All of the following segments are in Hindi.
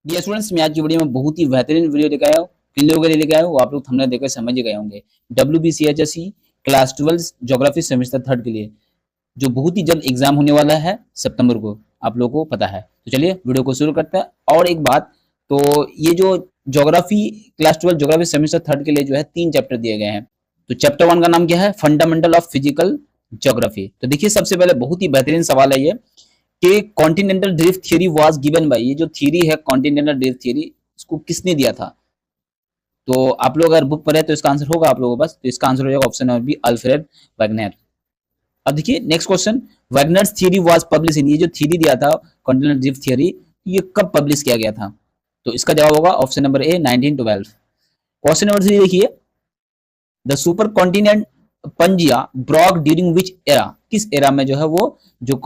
डियर स्टूडेंट्स, मैं आज की वीडियो में बहुत ही बेहतरीन वीडियो लेकर आया हूँ। किन लोगों के लिए लेकर आया हूँ वो आप लोग थंबनेल देखकर समझ ही गए होंगे। WBCHSE class 12 geography semester third के लिए जो बहुत ही जल्द एग्जाम होने वाला है सितंबर को, आप लोगों को पता है। तो चलिए वीडियो को शुरू करते हैं। और एक बात, तो ये जो geography class 12 geography semester third के लिए जो है 3 चैप्टर दिए गए हैं। तो चैप्टर 1 का नाम क्या है? Fundamental of physical geography. तो देखिए, सबसे पहले बहुत ही बेहतरीन सवाल है ये कि continental drift theory was given by, ये जो थ्योरी है कॉन्टिनेंटल ड्रिफ्ट थ्योरी, इसको किसने दिया था? तो आप लोग अगर बुक पढ़े तो इसका आंसर होगा आप लोगों को बस, तो इसका आंसर हो जाएगा option number B, Alfred Wegener. अब देखिए next question, Wegener's theory was publish in, ये जो थ्योरी दिया था कॉन्टिनेंटल ड्रिफ्ट थ्योरी, ये कब पब्लिश किया गया था? तो इसका जवाब होगा option number A, 1912। Question number 3 देखिए, the super continent Pangaea broke during which era, किस एरा में जो है वो जो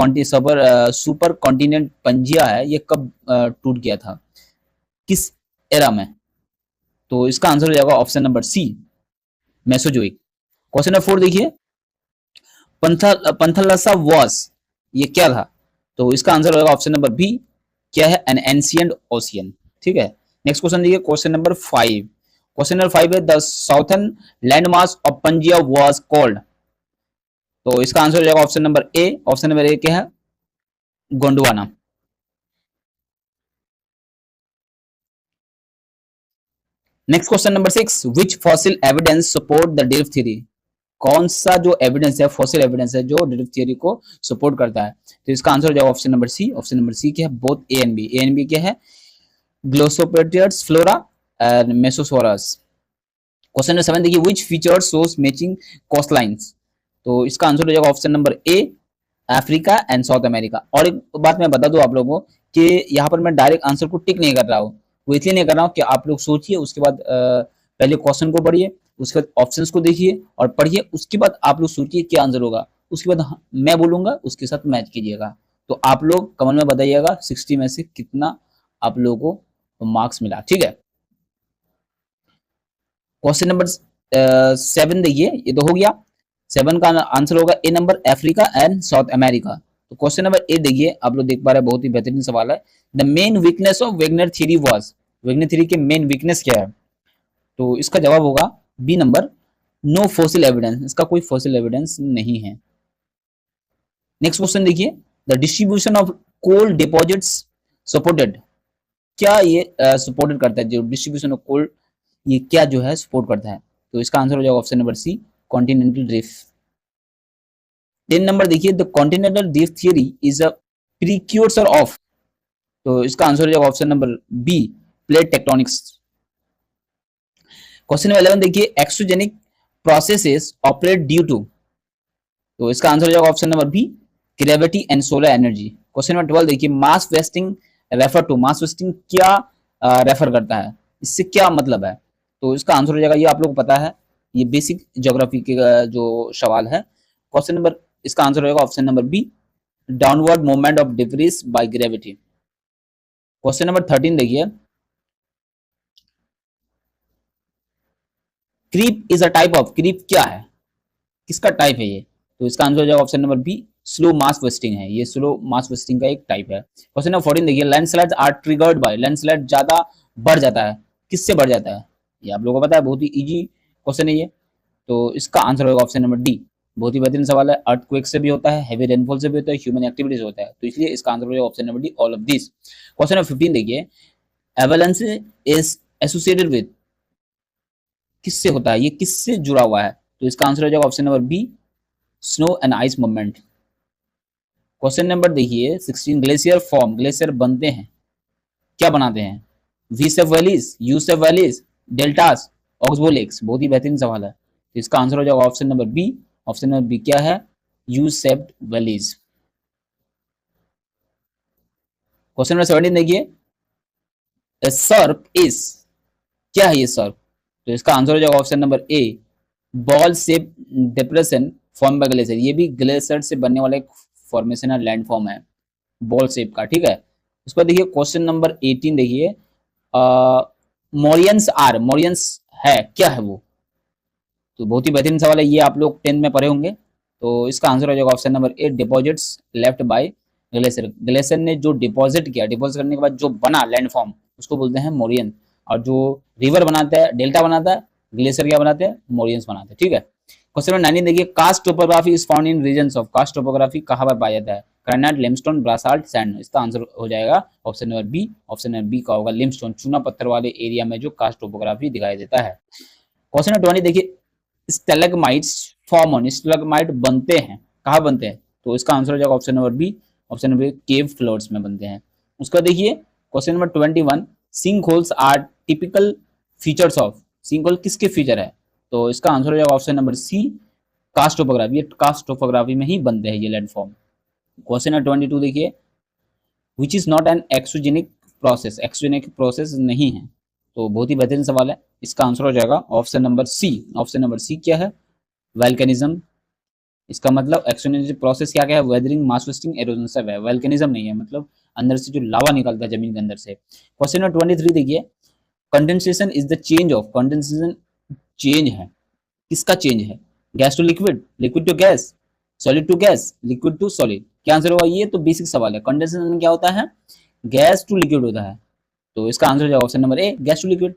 सुपर कॉन्टिनेंट पंजिया है ये कब टूट गया था, किस एरा में? तो इसका आंसर हो जाएगा option number C, Mesozoic. Question number 4 देखिए, पंथलसा वॉस, ये क्या था? तो इसका आंसर होगा ऑप्शन नंबर बी, क्या है? An ancient ocean. ठीक है। नेक्स्ट क्वेश्चन देखिए, क्वेश्चन नंबर 5। क्वेश्चन नंबर 5 है, the southern landmass of Pangaea was called. तो इसका आंसर हो जाएगा option number A, option number A क्या है? Gondwana. Next question number 6, which fossil evidence support the drift theory, कौन सा जो एविडेंस है, फॉसिल एविडेंस है जो ड्रिफ्ट थ्योरी को सपोर्ट करता है? तो इसका आंसर हो जाएगा option number C, option number C क्या है? Both A and B. A and B क्या है? Glossopteris flora and Mesosaurus. Question number 7 देखिए, which feature shows matching coastlines. तो इसका आंसर हो जाएगा option number A, Africa and South America. और एक बात मैं बता दूं आप लोगों को कि यहाँ पर मैं डायरेक्ट आंसर को टिक नहीं कर रहा हूँ, वो इसलिए नहीं कर रहा हूँ कि आप लोग सोचिए, उसके बाद पहले क्वेश्चन को पढ़िए, उसके बाद ऑप्शंस को देखिए और पढ़िए, उसके बाद आप लोग सोचिए क्या आंसर होगा, उसके बाद मैं बोलूंगा उसके साथ मैच कीजिएगा। तो आप लोग कमेंट में बताइएगा 60 में से कितना आप लोगों को मार्क्स मिला। ठीक है। क्वेश्चन नंबर 7 देखिए, ये तो हो गया। 7 का आंसर होगा A number, Africa and South America. तो क्वेश्चन नंबर 8 देखिए, आप लोग देख पा रहे हैं, बहुत ही बेहतरीन सवाल है। The main weakness of Wegener theory was, Wegener theory के मेन वीकनेस क्या है? तो इसका जवाब होगा B number, no fossil evidence, इसका कोई फॉसिल एविडेंस नहीं है। नेक्स्ट क्वेश्चन देखिए, the distribution of coal deposits supported, क्या ये सपोर्टेड करता है? जो डिस्ट्रीब्यूशन ऑफ कोल, ये क्या जो है सपोर्ट करता है? तो इसका आंसर हो जाएगा option number C, continental drift. 10 number देखिए, the continental drift theory is a precursor of, तो इसका आंसर हो जाएगा option number B, plate tectonics. Question number 11 देखिए, exogenic processes operate due to, तो इसका आंसर हो जाएगा option number B, gravity and solar energy. Question number 12 देखिए, mass wasting refer to, mass wasting क्या रेफर करता है, इससे क्या मतलब है? तो इसका आंसर हो जाएगा, ये आप लोग को पता है, ये बेसिक ज्योग्राफी के जो सवाल है। क्वेश्चन नंबर, इसका आंसर होगा option number B, downward movement of debris by gravity. Question number 13 देखिए, creep is a type of, creep क्या है, किसका टाइप है ये? तो इसका आंसर हो जाएगा option number B, slow mass wasting है, ये स्लो मास वेस्टिंग का एक टाइप है। क्वेश्चन नंबर 14 देखिए, landslide are triggered by, landslide ज्यादा बढ़ जाता है, किससे बढ़ जाता है? ये आप लोगों को पता है, बहुत ही इजी क्वेश्चन है ये। तो इसका आंसर होगा ऑप्शन नंबर डी, बहुत ही बेहतरीन सवाल है। अर्थक्वेक से भी होता है, हैवी रेनफॉल से भी होता है, ह्यूमन एक्टिविटी से होता है, तो इसलिए इसका आंसर हो जाएगा option number D, all of this. Question number 15 देखिए, एवलांच इज एसोसिएटेड विद, किससे होता है, ये किससे जुड़ा हुआ है? तो इसका आंसर हो जाएगा option number B, snow and ice movement. Question number देखिए 16, ग्लेशियर फॉर्म, ग्लेशियर बनते हैं, क्या बनाते हैं? V shape valleys, U shape valleys, deltas, oxbow lakes. बहुत ही बेहतरीन सवाल है, तो इसका आंसर हो जाएगा option number B, option number B क्या है? U shaped valleys. Question number 17 देखिए, सर्प इज, क्या है ये सर्प? तो इसका आंसर हो जाएगा option number A, ball shape depression form by glacier, ये भी ग्लेशियर से बनने वाला एक फॉर्मेशन है, लैंड फॉर्म है बॉल शेप का। ठीक है। उसके बाद देखिए क्वेश्चन नंबर 18 देखिए, मोरियंस आर, मोरियंस है, क्या है वो? तो बहुत ही बेहतरीन सवाल है, ये आप लोग 10 में पढ़े होंगे। तो इसका आंसर हो जाएगा option number A, deposits left by glacier, glacier ने जो डिपॉजिट किया, डिपॉजिट करने के बाद जो बना लैंड फॉर्म, उसको बोलते हैं मोरियन। और जो रिवर बनाता है, डेल्टा बनाता है, ग्लेशियर क्या बनाते हैं, मोरियंस बनाते हैं। ठीक है। क्वेश्चन नंबर 19 देखिए, karst topography is found in regions of, karst topography कहाँ पर पाया जाता है, ग्रेनाइट, लिमस्टोन, बासाल्ट, सैंड। इसका आंसर हो जाएगा option number B. Option number B का होगा लिमस्टोन, चूना पत्थर वाले एरिया में जो कास्ट टोपोग्राफी दिखाई देता है। क्वेश्चन नंबर 20 देखिए, स्टैलेग्माइट्स फॉर्म ऑन, स्टैलेग्माइट बनते हैं कहाँ बनते हैं, तो इसका आंसर हो जाएगा option number B. Option number cave floors में बनते हैं। उसका देखिए question number 21, sink holes are typical features of, sink hole किसके फीचर है, तो इसका आंसर हो जाएगा option number C, karst topography. ये कास्ट टोपोग्राफी में ही बनते हैं ये लैंडफॉर्म। क्वेश्चन नंबर 22 देखिए, which is not N exogenic process, exogenic process नहीं है, तो बहुत ही बेहतरीन सवाल है। इसका आंसर हो जाएगा option number C. Option number C क्या है, वल्केनिज्म। इसका मतलब एक्सोजेनिक प्रोसेस क्या क्या है, वेदरिंग, मास वेस्टिंग, एरोजन सब है, वल्केनिज्म नहीं है, मतलब अंदर से जो लावा निकलता है जमीन के अंदर से। क्वेश्चन नंबर 23 देखिए, condensation is the change of, condensation change है, किसका चेंज है, gas to liquid, liquid to gas, solid to gas, liquid to solid, क्या आंसर होगा, ये तो बेसिक सवाल है। कंडेंसेशन क्या होता है, गैस टू लिक्विड होता है, तो इसका आंसर हो जाएगा option number A, gas to liquid.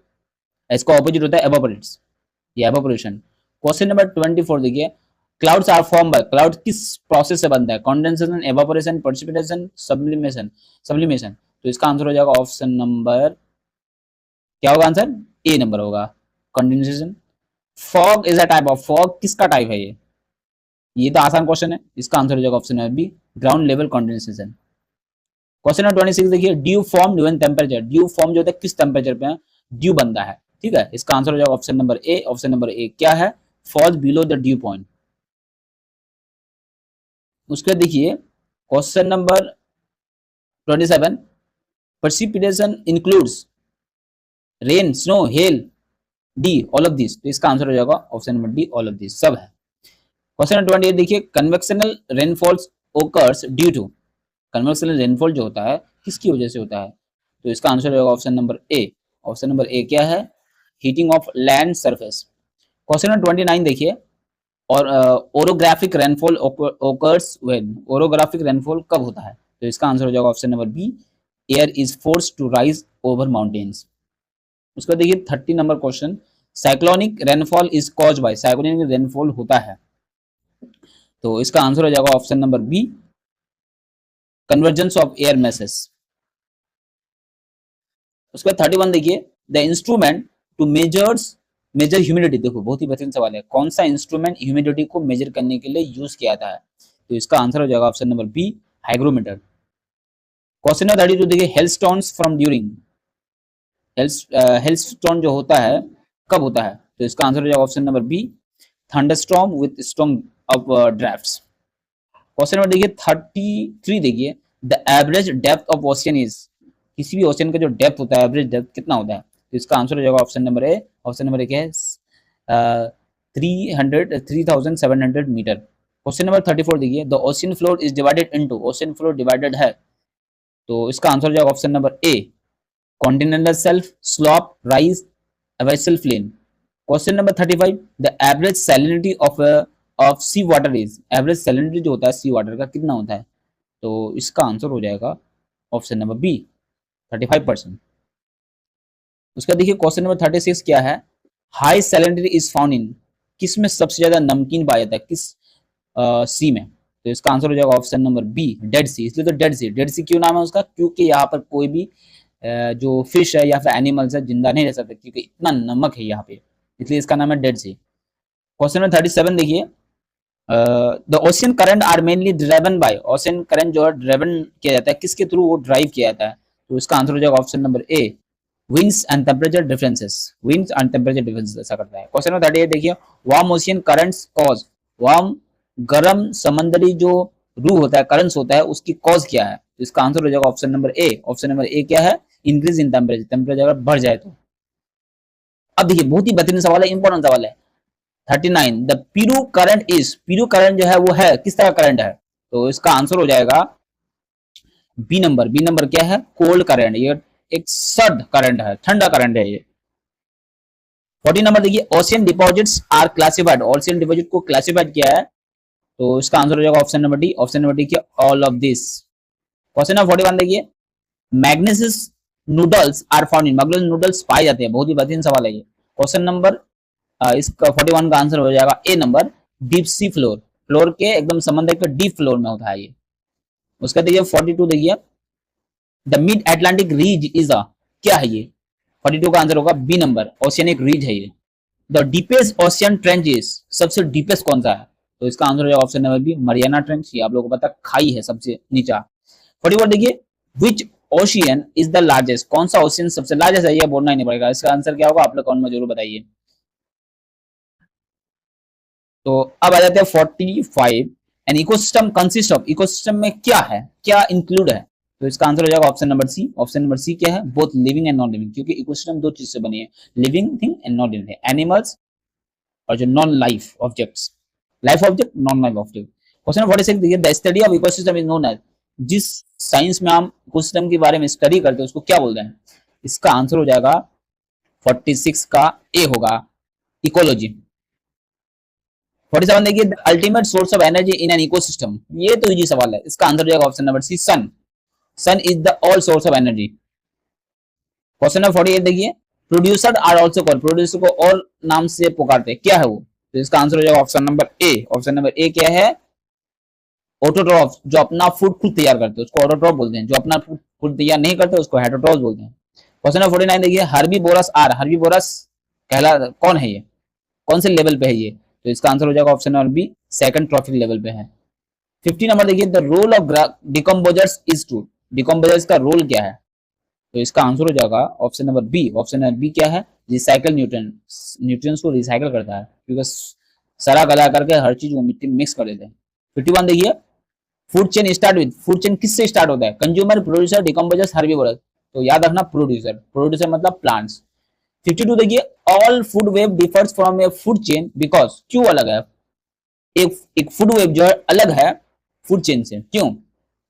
इसका ऑपोजिट होता है एवापोरेट्स, ये एवापोरेशन। क्वेश्चन नंबर 24 देखिए, clouds are form by, cloud किस प्रोसेस से बनता है, condensation, evaporation, precipitation, sublimation, sublimation. तो इसका आंसर हो जाएगा ऑप्शन नंबर, क्या होगा आंसर, ए नंबर होगा, condensation. Fog is a type of, fog किसका टाइप है ये तो आसान क्वेश्चन है, इसका आंसर हो जाएगा option number B, ground level condensation. Question number 26 देखिए, dew form during temperature, dew form जो होता है किस टेम्परेचर पे ड्यू बनता है, ठीक है। इसका आंसर हो जाएगा option number A. Option number A क्या है, falls below the dew point. उसके देखिए question number 27, precipitation includes rain, snow, hail, D all of this. तो इसका आंसर हो जाएगा option number D, all of this सब है। क्वेश्चन नंबर 28 देखिए, convectional rainfalls occurs due to, convectional rainfall जो होता है किसकी वजह से होता है, तो इसका आंसर होगा option number A. Option number A क्या है, heating of land surface. Question number 29 देखिए, और orographic rainfall occurs when, orographic rainfall कब होता है, तो इसका आंसर हो जाएगा option number B, air is forced to rise over mountains. उसका देखिए 30 number question, cyclonic rainfall is cause by, cyclonic rainfall होता है, तो इसका आंसर हो जाएगा option number B, convergence of air messes. उसके बाद 31 देखिए, the instrument to measure humidity, देखो बहुत ही बेहतरीन सवाल है, कौन सा इंस्ट्रूमेंट ह्यूमिडिटी को मेजर करने के लिए यूज किया जाता है, तो इसका आंसर हो जाएगा option number B, hygrometer. Question number 32 देखिए, हेलस्टोन्स फ्रॉम ड्यूरिंग, हेलस्टोन जो होता है कब होता है, तो इसका आंसर हो जाएगा option number B, thunderstorm with strong of drafts. Question number देखिए 33 देखिए, the average depth of ocean is, किसी भी ओशियन का जो डेप्थ होता है, एवरेज डेप्थ कितना होता है, तो इसका आंसर हो जाएगा option number A. Option number A क्या है, 3700 मीटर। क्वेश्चन नंबर 34 देखिए, the ocean floor is divided into, ocean floor divided है, तो इसका आंसर हो जाएगा option number A, continental shelf, slope, rise, abyssal plain. Question number 35, the average salinity of sea water is, average salinity जो होता है सी वाटर का कितना होता है, तो इसका आंसर हो जाएगा ऑप्शन नंबर बी, 35%। उसका देखिए क्वेश्चन नंबर 36 क्या है, हाई सैलिनिटी इज फाउंड इन, किस में सबसे ज्यादा नमकीन पाया जाता है, किस सी में, तो इसका आंसर हो जाएगा ऑप्शन नंबर बी, डेड सी। इसलिए तो डेड सी, डेड सी क्यों नाम है उसका, क्योंकि यहाँ पर कोई भी जो फिश है या फिर एनिमल्स है जिंदा नहीं रह सकते, क्योंकि इतना नमक है यहाँ पे, इसलिए इसका नाम है डेड सी। क्वेश्चन नंबर 37 देखिए, the ocean current are mainly driven by, ocean current जो है ड्राइवन किया जाता है किसके थ्रू, वो ड्राइव किया जाता है, तो इसका आंसर हो जाएगा option number A, winds and temperature differences, winds and temperature differences ऐसा करता है। क्वेश्चन नंबर 38 देखिए, warm ocean currents cause, warm गर्म समंदरी जो रू होता है, करंट्स होता है, उसकी कॉज क्या है, तो इसका आंसर हो जाएगा option number A. Option number A क्या है, इंक्रीज इन टेम्परेचर, टेम्परेचर अगर बढ़ जाए तो। अब देखिए बहुत ही बेहतरीन सवाल है, इंपॉर्टेंट सवाल है। 39, the Piru current is, Piru current जो है वो है किस तरह करंट है, तो इसका आंसर हो जाएगा बी नंबर। बी नंबर क्या है, कोल्ड करंट, ये एक सर्द करंट है, ठंडा करंट है ये। 40 नंबर देखिए, ocean deposits are classified, ocean deposit को क्लासिफाइड किया है, तो इसका आंसर हो जाएगा option number D. Option number D क्या, all of this. Question number 41 देखिए, manganese nodules are found in, मैक्लोज नूडल्स पाए जाते हैं। बहुत ही बेहतरीन सवाल है ये। क्वेश्चन नंबर इसका 41 का आंसर हो जाएगा A number, deep sea floor. Floor के एकदम समंदर के डीप फ्लोर में होता है ये। उसका देखिए 42 देखिए, the mid Atlantic ridge is a, क्या है ये? 42 का आंसर होगा बी नंबर, ओशियनिक रीज है ये। The deepest ocean trench is, सबसे डीपेस्ट कौन सा है? तो इसका आंसर हो जाएगा option number B, Mariana trench. ये आप लोगों को पता, खाई है सबसे नीचा। 41 देखिए, विच ओशियन इज द लार्जेस्ट, कौन सा ओशियन सबसे लार्जेस्ट है? ये बोलना ही नहीं पड़ेगा, इसका आंसर क्या होगा? आप लोग कमेंट में जरूर बताइए। तो अब आ जाते हैं 45, an ecosystem consist of, ecosystem में क्या है, क्या इंक्लूड है? तो इसका आंसर हो जाएगा option number C. Option number C क्या है? Both living and non living, क्योंकि इकोसिस्टम दो चीज से बनी है, living thing and non living, animals और जो non life objects, life object non life object. Question 46 देखिए, the study of ecosystem is known as, जिस साइंस में हम इकोसिस्टम के बारे में स्टडी करते हैं उसको क्या बोलते हैं? इसका आंसर हो जाएगा 46 का ए होगा, इकोलॉजी। 47 देखिए, the ultimate source of energy in an ecosystem, ये तो इजी सवाल है, इसका आंसर हो जाएगा option number C, sun. Sun is the all source of energy. Question number 48 देखिए, producer are also called, producer को और नाम से पुकारते हैं, क्या है वो? तो इसका आंसर हो जाएगा option number A. Option number A क्या है? ऑटोट्रॉफ, जो अपना फूड खुद तैयार करते हैं उसको ऑटोट्रॉफ बोलते हैं, जो अपना फूड तैयार नहीं करते उसको हेटरोट्रॉफ बोलते हैं। क्वेश्चन नंबर 49 देखिए, हर्बीवोरस आर, हर्बीवोरस कहला कौन है ये, कौन से लेवल पे है ये? तो इसका आंसर हो जाएगा option number B, second trophic level पे है। 50 नंबर देखिए, the role of decomposers is to, decomposers का रोल क्या है? तो इसका आंसर हो जाएगा option number B. Option number B क्या है? रिसाइकल न्यूट्रिएंट, न्यूट्रिएंट्स को रिसाइकल करता है, क्योंकि सड़ा गला करके हर चीज वो मिट्टी में मिक्स कर देते हैं। 51 देखिए, food chain start with, food chain किससे स्टार्ट होता है? Consumer, producer, decomposers, herbivorous. तो याद रखना प्रोड्यूसर, प्रोड्यूसर मतलब प्लांट्स। 52 देखिए, all food web differs from a food chain because, क्यों अलग है? एक फूड वेब जो है अलग है फूड चेन से, क्यों?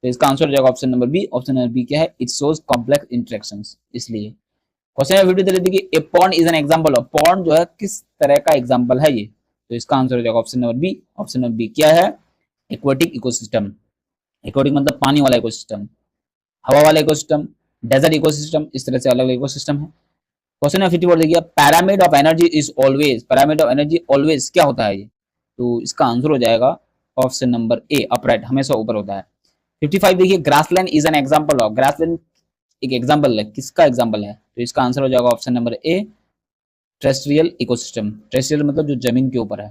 तो इसका आंसर हो जाएगा option number B. Option number B क्या है? इट शोज कॉम्प्लेक्स इंटरेक्शंस, इसलिए। क्वेश्चन नंबर 52 देखिए, a pond is an example of, pond जो है किस तरह का एग्जांपल है ये? तो इसका आंसर हो जाएगा option number B. Option number B क्या है? Aquatic ecosystem. एक्वेटिक मतलब पानी वाला इकोसिस्टम, हवा वाला इकोसिस्टम, डेजर्ट इकोसिस्टम, इस तरह से अलग अलग इकोसिस्टम है। क्वेश्चन नंबर 54 देखिए, pyramid of energy is always, pyramid of energy always क्या होता है ये? तो इसका आंसर हो जाएगा ऑप्शन नंबर ए, अपराइट, हमेशा ऊपर होता है। 55 देखिए, grassland is an example of, grassland एक एग्जांपल है, किसका एग्जांपल है? तो इसका आंसर हो जाएगा ऑप्शन नंबर ए, टेरेस्ट्रियल इकोसिस्टम। टेरेस्ट्रियल मतलब जो जमीन के ऊपर है।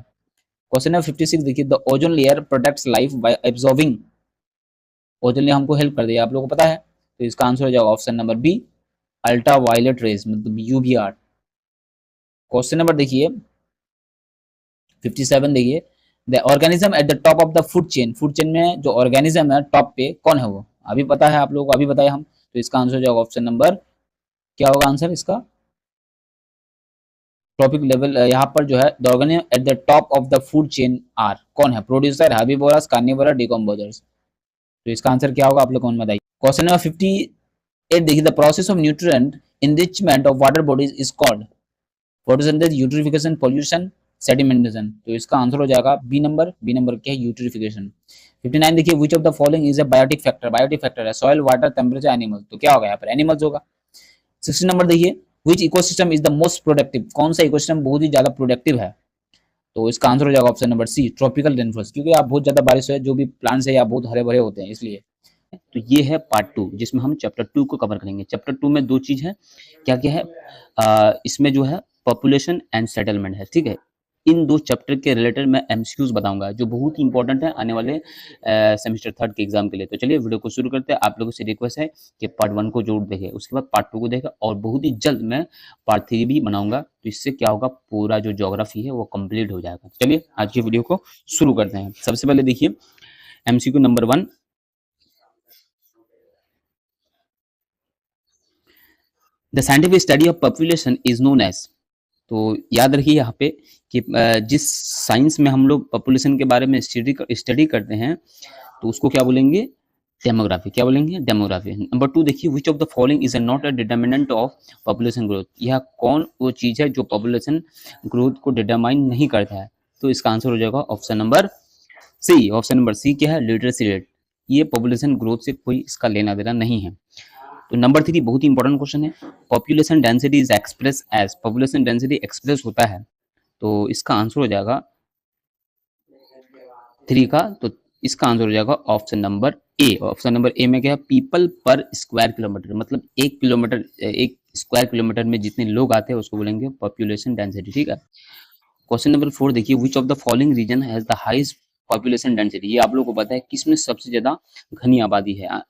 क्वेश्चन नंबर 56 देखिए, the ozone layer protects life by absorbing, ozone layer हमको हेल्प कर दिया, आप लोगों को पता है। तो इसका आंसर हो जाएगा option number B, ultra violet rays मतलब यूवीआर। क्वेश्चन नंबर देखिए 57 देखिए, the organism at the top of the food chain, food chain में जो ऑर्गेनिज्म है टॉप पे कौन है वो? अभी पता है आप लोगों को, अभी बताया हम। तो इसका आंसर हो जाएगा ऑप्शन नंबर, क्या होगा आंसर इसका? टॉपिक लेवल यहाँ पर जो है, the organism at the top of the food chain are, कौन है? Producer, herbivorous, carnivorous, decomposers. तो इसका आंसर क्या होगा? आप लोग कौन बताइए। क्वेश्चन नंबर 58 देखिए, the process of nutrient enrichment of water bodies is called, photosynthesis, eutrophication, pollution, sedimentation. तो इसका आंसर हो जाएगा बी नंबर। बी नंबर क्या है? यूट्रिफिकेशन। 59 देखिए, which of the following is a biotic factor, biotic factor है सॉइल, वाटर, टेम्परेचर, एनिमल। तो क्या होगा यहाँ पर? एनिमल्स होगा। 60 नंबर देखिए, which ecosystem is the most productive, कौन सा इकोसिस्टम बहुत ही ज्यादा प्रोडक्टिव है? तो इसका आंसर हो जाएगा option number C, tropical rainforest, क्योंकि आप बहुत ज्यादा बारिश है, जो भी प्लांट्स है या बहुत हरे भरे होते हैं, इसलिए। तो ये है पार्ट 2, जिसमें हम चैप्टर 2 को कवर करेंगे। चैप्टर 2 में दो चीज है, क्या क्या है? इसमें जो है पॉपुलेशन एंड सेटलमेंट है, ठीक है। इन दो चैप्टर के रिलेटेड मैं एमसीक्यूज बताऊंगा, जो बहुत ही इंपॉर्टेंट है आने वाले सेमेस्टर 3 के एग्जाम के लिए। तो चलिए वीडियो को शुरू करते हैं। आप लोगों से रिक्वेस्ट है कि पार्ट 1 को जरूर देखें, उसके बाद पार्ट 2 को देखें, और बहुत ही जल्द मैं पार्ट 3 भी बनाऊंगा। तो इससे क्या होगा, पूरा जो ज्योग्राफी है वो कंप्लीट हो जाएगा। चलिए आज की वीडियो को शुरू करते हैं। सबसे पहले देखिए MCQ number 1, the scientific study of population is known as. तो याद रखिए यहाँ पे कि जिस साइंस में हम लोग पॉपुलेशन के बारे में स्टडी करते हैं तो उसको क्या बोलेंगे? डेमोग्राफी। क्या बोलेंगे? डेमोग्राफी। नंबर 2 देखिए, which of the following is not a determinant of population growth, यह कौन वो चीज है जो पॉपुलेशन ग्रोथ को डिटरमाइन नहीं करता है? तो इसका आंसर हो जाएगा option number C. Option number C क्या है? Literacy rate. ये पॉपुलेशन ग्रोथ से कोई इसका लेना देना नहीं है। तो नंबर 3 बहुत ही इंपॉर्टेंट क्वेश्चन है, population density is express as, population density express होता है, तो इसका आंसर हो जाएगा 3 का, तो इसका आंसर हो जाएगा option number A. Option number ए में क्या है, पीपल पर स्क्वायर किलोमीटर, मतलब 1 स्क्वायर किलोमीटर में जितने लोग आते हैं उसको बोलेंगे पॉपुलेशन डेंसिटी, ठीक है। क्वेश्चन नंबर 4 देखिए, which of the following region has the highest population density, ये आप लोगों को पता है किसमें सबसे ज्यादा घनी आबादी है,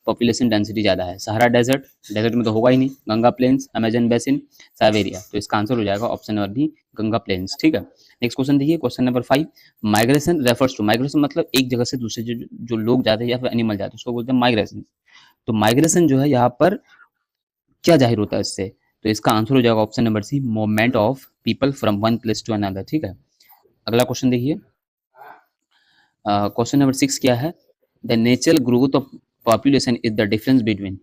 पॉपुलेशन डेंसिटी ज्यादा है, सहारा डेजर्ट, डेजर्ट में तो होगा ही नहीं, Ganga plains, Amazon basin, Siberia, तो इसका आंसर हो जाएगा option number B, Ganga plains, ठीक है। नेक्स्ट क्वेश्चन देखिए, question number 5, migration refers to, migration मतलब एक जगह से दूसरे जो लोग जाते हैं या फिर एनिमल जाते हैं उसको बोलते हैं माइग्रेशन, तो माइग्रेशन जो है यहाँ पर क्या जाहिर होता है इससे, तो इसका आंसर हो जाएगा option number C, movement of people from one place to another, ठीक है। अगला क्वेश्चन देखिए, क्वेश्चन नंबर 6 क्या है, the natural growth of population is the difference between,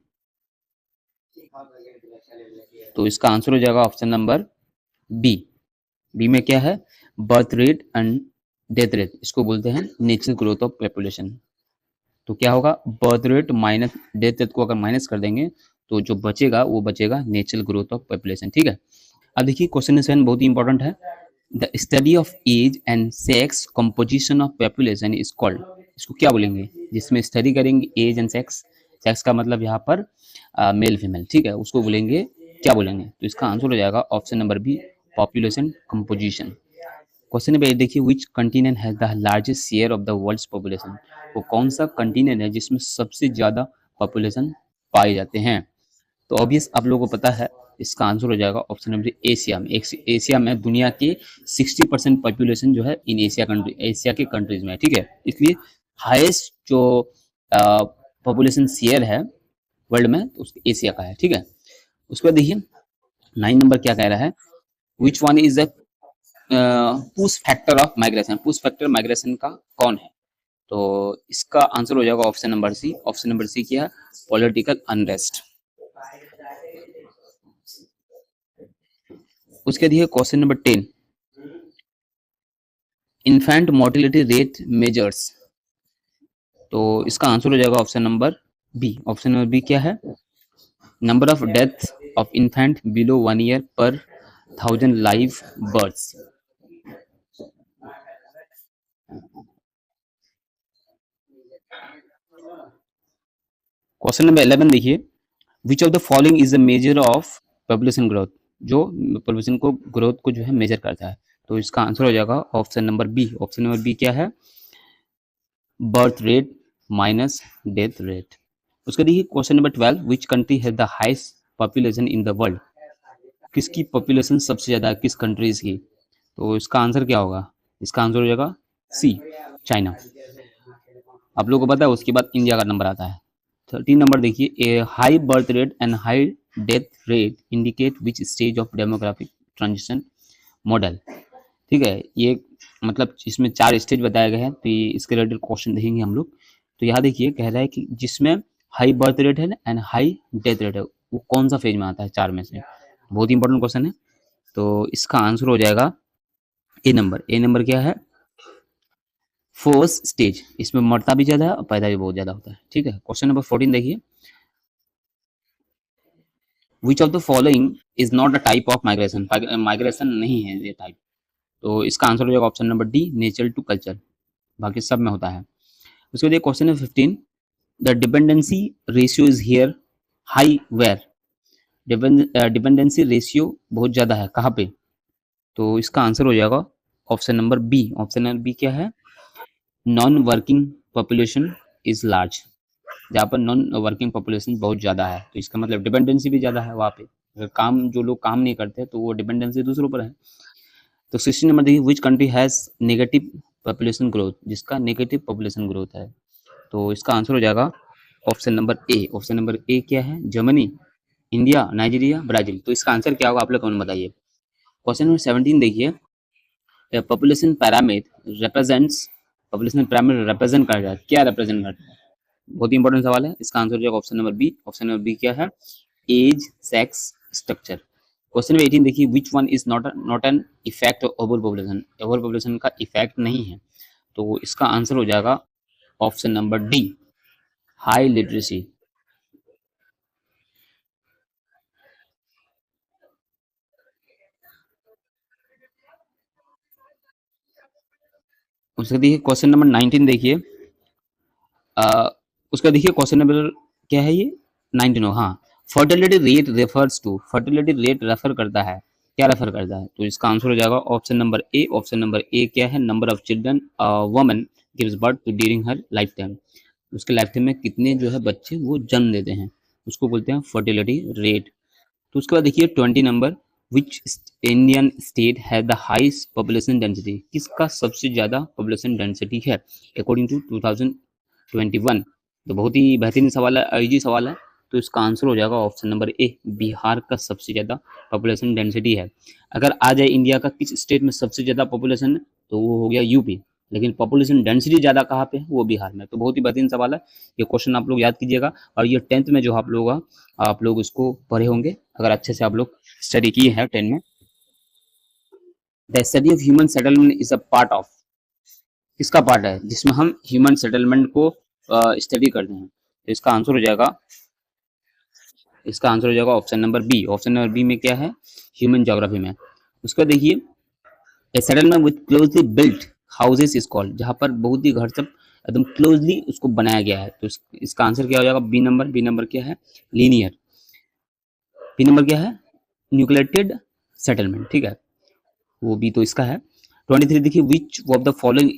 तो इसका आंसर हो जाएगा ऑप्शन नंबर बी, बी में क्या है, birth rate and death rate, इसको बोलते हैं नेचुरल ग्रोथ ऑफ पॉपुलेशन, तो क्या होगा, birth rate minus death rate को अगर माइनस कर देंगे तो जो बचेगा वो बचेगा नेचुरल ग्रोथ ऑफ पॉपुलेशन, ठीक है। अब देखिए क्वेश्चन नंबर 7 बहुत ही इंपॉर्टेंट है, the study of age and sex composition of population is called, इसको क्या बोलेंगे, जिसमें स्टडी करेंगे एज एंड सेक्स, सेक्स का मतलब यहाँ पर मेल फीमेल, ठीक है, उसको बोलेंगे क्या बोलेंगे, तो इसका आंसर हो जाएगा option number B, population composition. Question number 8 देखिए, which continent has the largest share of the world's population, वो कौन सा कंटिनेंट है जिसमें सबसे ज्यादा पॉपुलेशन पाए जाते हैं, तो ऑब्वियस आप लोगों को पता है, इसका आंसर हो जाएगा ऑप्शन नंबर एशिया में, एशिया में दुनिया के 60% पॉपुलेशन जो है इन एशिया के कंट्रीज में है, ठीक है, इसलिए हाईएस्ट जो पॉपुलेशन शेयर है वर्ल्ड में तो उसके एशिया का है, ठीक है। उसके बाद देखिए 9 नंबर क्या कह रहा है, which one is the push factor of migration, push factor migration का कौन है, तो इसका आंसर हो जाएगा option number C, option number C क्या है, पॉलिटिकल अनरेस्ट। उसके दिए question number 10, infant mortality rate measures, तो इसका आंसर हो जाएगा option number B, option number B क्या है, number of death of infant below 1 year per 1000 live births. Question number 11 देखिए, which of the following is the measure of population growth, जो पॉपुलेशन को ग्रोथ को जो है मेजर करता है, तो इसका आंसर हो जाएगा option number B, option number B क्या है, birth rate minus death rate. उसके देखिए question number 12, which country has the highest population in the world, किसकी पॉपुलेशन सबसे ज्यादा है, किस कंट्रीज की, तो इसका आंसर क्या होगा, इसका आंसर हो जाएगा सी, चाइना। आप लोगों को पता है उसके बाद इंडिया का नंबर आता है। 13 नंबर देखिए, a high birth rate and high death rate indicate which stage of demographic transition model, ठीक है, ये मतलब इसमें 4 स्टेज बताए गए हैं, तो ये इसके रिलेटेड क्वेश्चन देखेंगे हम लोग। तो यहाँ देखिए कह रहा है कि जिसमें हाई बर्थ रेट है एंड हाई डेथ रेट है वो कौन सा फेज में आता है 4 में से, बहुत इंपॉर्टेंट क्वेश्चन है, तो इसका आंसर हो जाएगा ए नंबर, ए नंबर क्या है, फोर्थ स्टेज, इसमें मरता भी ज्यादा है और पैदा भी बहुत ज्यादा होता है, ठीक है। क्वेश्चन नंबर 14 देखिए, which of the following is not a type of migration, migration नहीं है ये टाइप, तो इसका आंसर हो जाएगा option number D, nature to culture, बाकी सब में होता है। उसके बाद question number 15, the dependency ratio is here high where, dependency ratio बहुत ज्यादा है कहाँ पे, तो इसका आंसर हो जाएगा option number B, option number B क्या है, non working population is large, जहाँ पर नॉन वर्किंग पॉपुलेशन बहुत ज़्यादा है, तो इसका मतलब डिपेंडेंसी भी ज़्यादा है वहाँ पे, अगर काम जो लोग काम नहीं करते तो वो डिपेंडेंसी दूसरों पर है। तो 16 नंबर देखिए, which country has negative population growth, जिसका नेगेटिव पॉपुलेशन ग्रोथ है, तो इसका आंसर हो जाएगा option number A, option number A क्या है, जर्मनी, इंडिया, नाइजीरिया, ब्राजील, तो इसका आंसर क्या होगा आप लोग कमेंट बताइए। क्वेश्चन नंबर 17 देखिए, population parameter represents, population parameter represent कर रहा है, क्या रिप्रेजेंट करता है, बहुत ही इंपॉर्टेंट सवाल है, इसका आंसर हो जाएगा option number B, option number B क्या है, age sex structure. Question number 18 देखिए, which one is not an effect of over population, over population का इफेक्ट नहीं है, तो इसका आंसर हो जाएगा option number D, high literacy. उसका देखिए क्वेश्चन नंबर 19 देखिए। उसका देखिए क्वेश्चन नंबर क्या है ये 19। हाँ, fertility rate refers to, fertility rate refer करता है, क्या रेफर करता है? तो इसका आंसर हो जाएगा option number A. Option number A क्या है? Number of children woman gives birth to during her lifetime, उसके लाइफ टाइम में कितने जो है बच्चे वो जन्म देते हैं, उसको बोलते हैं फर्टिलिटी रेट। तो उसके बाद देखिए 20 नंबर, विच इंडियन स्टेट है द हाईएस्ट पॉपुलेशन डेंसिटी, किसका सबसे ज्यादा पॉपुलेशन डेंसिटी है अकॉर्डिंग टू 2021? तो बहुत ही बेहतरीन सवाल है, इजी सवाल है। तो इसका आंसर हो जाएगा ऑप्शन नंबर ए, बिहार का सबसे ज्यादा पॉपुलेशन डेंसिटी है। अगर आ जाए इंडिया का किस स्टेट में सबसे ज्यादा पॉपुलेशन है, तो वो हो गया यूपी, लेकिन पॉपुलेशन डेंसिटी ज्यादा कहाँ पे है? वो बिहार में। तो बहुत ही बेहतरीन सवाल है, ये क्वेश्चन आप लोग याद कीजिएगा। और ये 10th में जो आप लोग इसको पढ़े होंगे, अगर अच्छे से आप लोग स्टडी किए हैं 10 में। The study of human settlement is a part of, किसका पार्ट है जिसमें हम ह्यूमन सेटलमेंट को स्टडी करते हैं? तो इसका आंसर हो जाएगा option number B. Option number B में क्या है? ह्यूमन ज्योग्राफी में। उसका देखिए, a settlement with closely built houses is called, जहां पर बहुत ही घर सब एकदम क्लोजली उसको बनाया गया है। तो इसका आंसर क्या हो जाएगा? B number. बी नंबर क्या है? लीनियर। बी नंबर क्या है? न्यूक्लिएटेड सेटलमेंट, ठीक है, वो भी तो इसका है। 23 देखिए, which of the following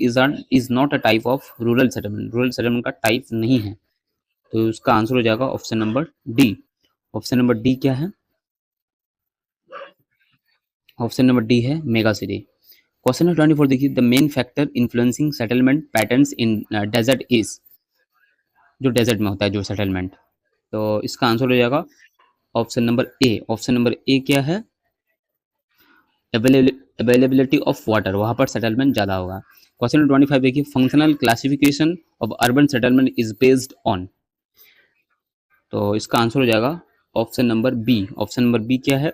is not a type of rural settlement, rural settlement का टाइप नहीं है। तो उसका आंसर हो जाएगा option number D. Option number D क्या है? ऑप्शन नंबर डी है मेगा सिटी। क्वेश्चन नंबर 24 देखिए, the main factor influencing settlement patterns in desert is, जो डेजर्ट में होता है जो सेटलमेंट। तो इसका आंसर हो जाएगा option number A. Option number A क्या है? अवेलेबिलिटी ऑफ वाटर, वहां पर सेटलमेंट ज्यादा होगा। क्वेश्चन नंबर 25 देखिए, functional classification of urban settlement is based on. तो इसका आंसर हो जाएगा option number B. Option number B क्या है?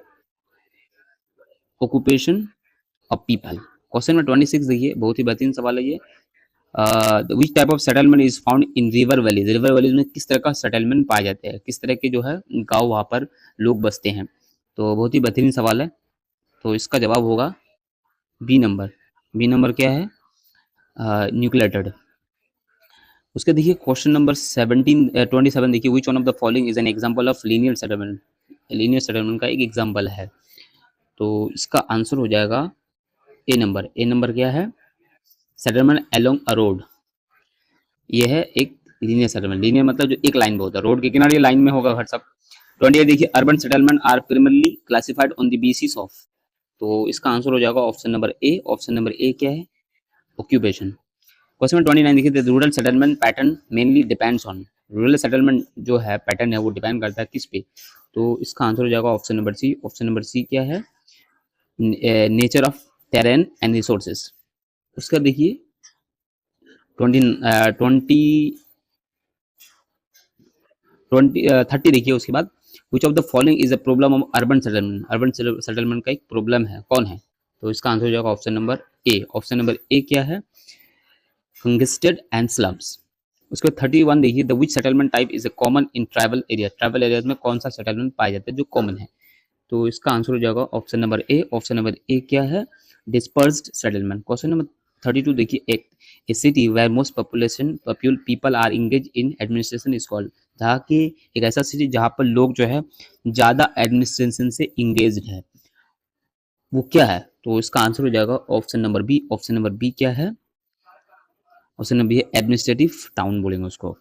Occupation of people. Question number 26 देखिए, बहुत ही बेहतरीन सवाल है ये। Which type of settlement is found in river valleys, river valleys में किस तरह का सेटलमेंट पाए जाते हैं, किस तरह के जो है गांव वहां पर लोग बसते हैं? तो बहुत ही बेहतरीन सवाल है। तो इसका जवाब होगा बी नंबर। बी नंबर क्या है? न्यूक्लिएटेड। उसके देखिए क्वेश्चन नंबर 27 देखिए, which one of the following is an example of linear settlement, linear settlement का एक एग्जांपल है। तो इसका आंसर हो जाएगा ए नंबर। ए नंबर क्या है? सेटलमेंट अलोंग अ रोड, ये है एक लीनियर सेटलमेंट। लीनियर मतलब जो एक लाइन में होता है, रोड के किनारे लाइन में होगा घर सब। 28 देखिए, urban settlement are primarily classified on the basis of. तो इसका आंसर हो जाएगा option number A. Option number A क्या है? ऑक्यूपेशन। क्वेश्चन नंबर 29 देखिए, rural settlement pattern mainly depends on, rural settlement जो है पैटर्न है वो डिपेंड करता है किस पे? तो इसका आंसर हो जाएगा option number C. Option number C क्या है? Nature of terrain and resources. उसका देखिए 30 देखिए, उसके बाद which of the following is a problem of urban settlement, urban settlement का एक प्रॉब्लम है, कौन है? तो इसका आंसर हो जाएगा option number A. Option number A क्या है? Congested and slums. उसके बाद 31 देखिए, the which settlement type is a common in tribal area, tribal area में कौन सा सेटलमेंट पाया जाता है जो कॉमन है? तो इसका आंसर हो जाएगा option number A. Option number A क्या है? Dispersed settlement. क्वेश्चन नंबर 32 देखिए, एक a city where most population people are engage in administration is called, जहाँ की एक ऐसा सिटी जहाँ पर लोग जो है ज्यादा एडमिनिस्ट्रेशन से इंगेज है, वो क्या है? तो इसका आंसर हो जाएगा option number B. Option number B क्या है? ऑप्शन नंबर बी है एडमिनिस्ट्रेटिव टाउन बोलेंगे उसको।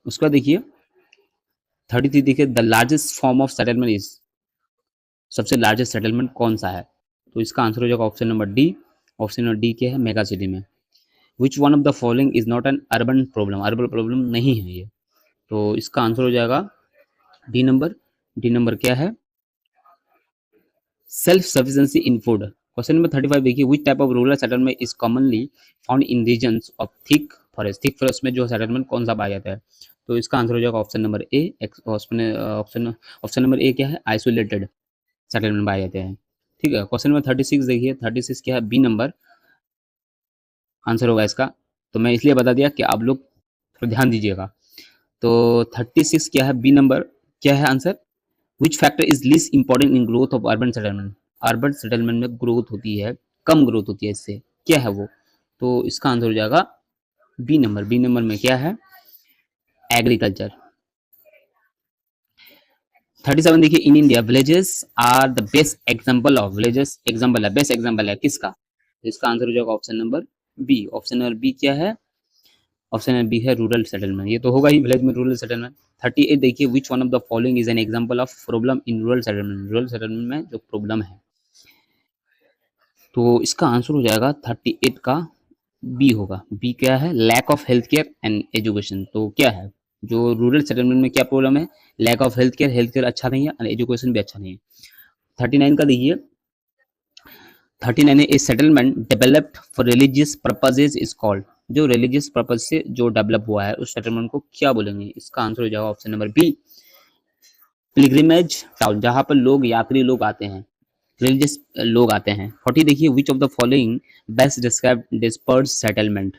उसका देखिए 33 देखिए, the largest form of settlement is, सबसे लार्जेस्ट सेटलमेंट कौन सा है? तो इसका आंसर हो जाएगा option number D. Option number D क्या है? मेगा सिटी में। Which one of the following is not an urban problem, urban problem नहीं है ये। तो इसका आंसर हो जाएगा डी नंबर। डी नंबर क्या है? Self sufficiency in food. Question number 35 देखिए, which type of rural settlement is commonly found in regions of thick forest, thick forest में जो सेटलमेंट कौन सा पाया जाता है? तो इसका आंसर हो जाएगा option number A. Option option number A क्या है? आइसोलेटेड सेटलमेंट पाए जाते हैं, ठीक है। क्वेश्चन नंबर 36 देखिए, 36 क्या है? बी नंबर आंसर होगा इसका। तो मैं इसलिए बता दिया कि आप लोग थोड़ा ध्यान दीजिएगा। तो 36 क्या है? बी नंबर क्या है answer? Which factor is least important in growth of urban settlement, urban settlement में ग्रोथ होती है, कम ग्रोथ होती है इससे, क्या है वो? तो इसका आंसर हो जाएगा बी नंबर। बी नंबर में क्या है? एग्रीकल्चर। 37 देखिए, in India villages are the best example of. Villages example है, बेस्ट एग्जांपल है किसका? तो इसका आंसर हो जाएगा option number B. Option number B क्या है? ऑप्शन नंबर बी है रूरल सेटलमेंट। ये तो होगा ही, विलेज में रूरल सेटलमेंट। 38 देखिए, which one of the following is an example of problem in rural settlement. Rural settlement में जो प्रॉब्लम है, तो इसका आंसर हो जाएगा 38 का बी होगा। बी क्या है? Lack of health care and education. तो क्या है जो रूरल सेटलमेंट में क्या प्रॉब्लम है? Lack of health care. Health care अच्छा नहीं है और एजुकेशन भी अच्छा नहीं है। 39 का देखिए, 39 a settlement developed for religious purposes is called. जो रिलीजियस पर्पज से जो डेवलप हुआ है उस सेटलमेंट को क्या बोलेंगे? इसका आंसर हो जाएगा option number B, pilgrimage town, जहां पर लोग यात्री लोग आते हैं, रिलीजियस लोग आते हैं। 40 देखिए, which of the following best describe disperse settlement.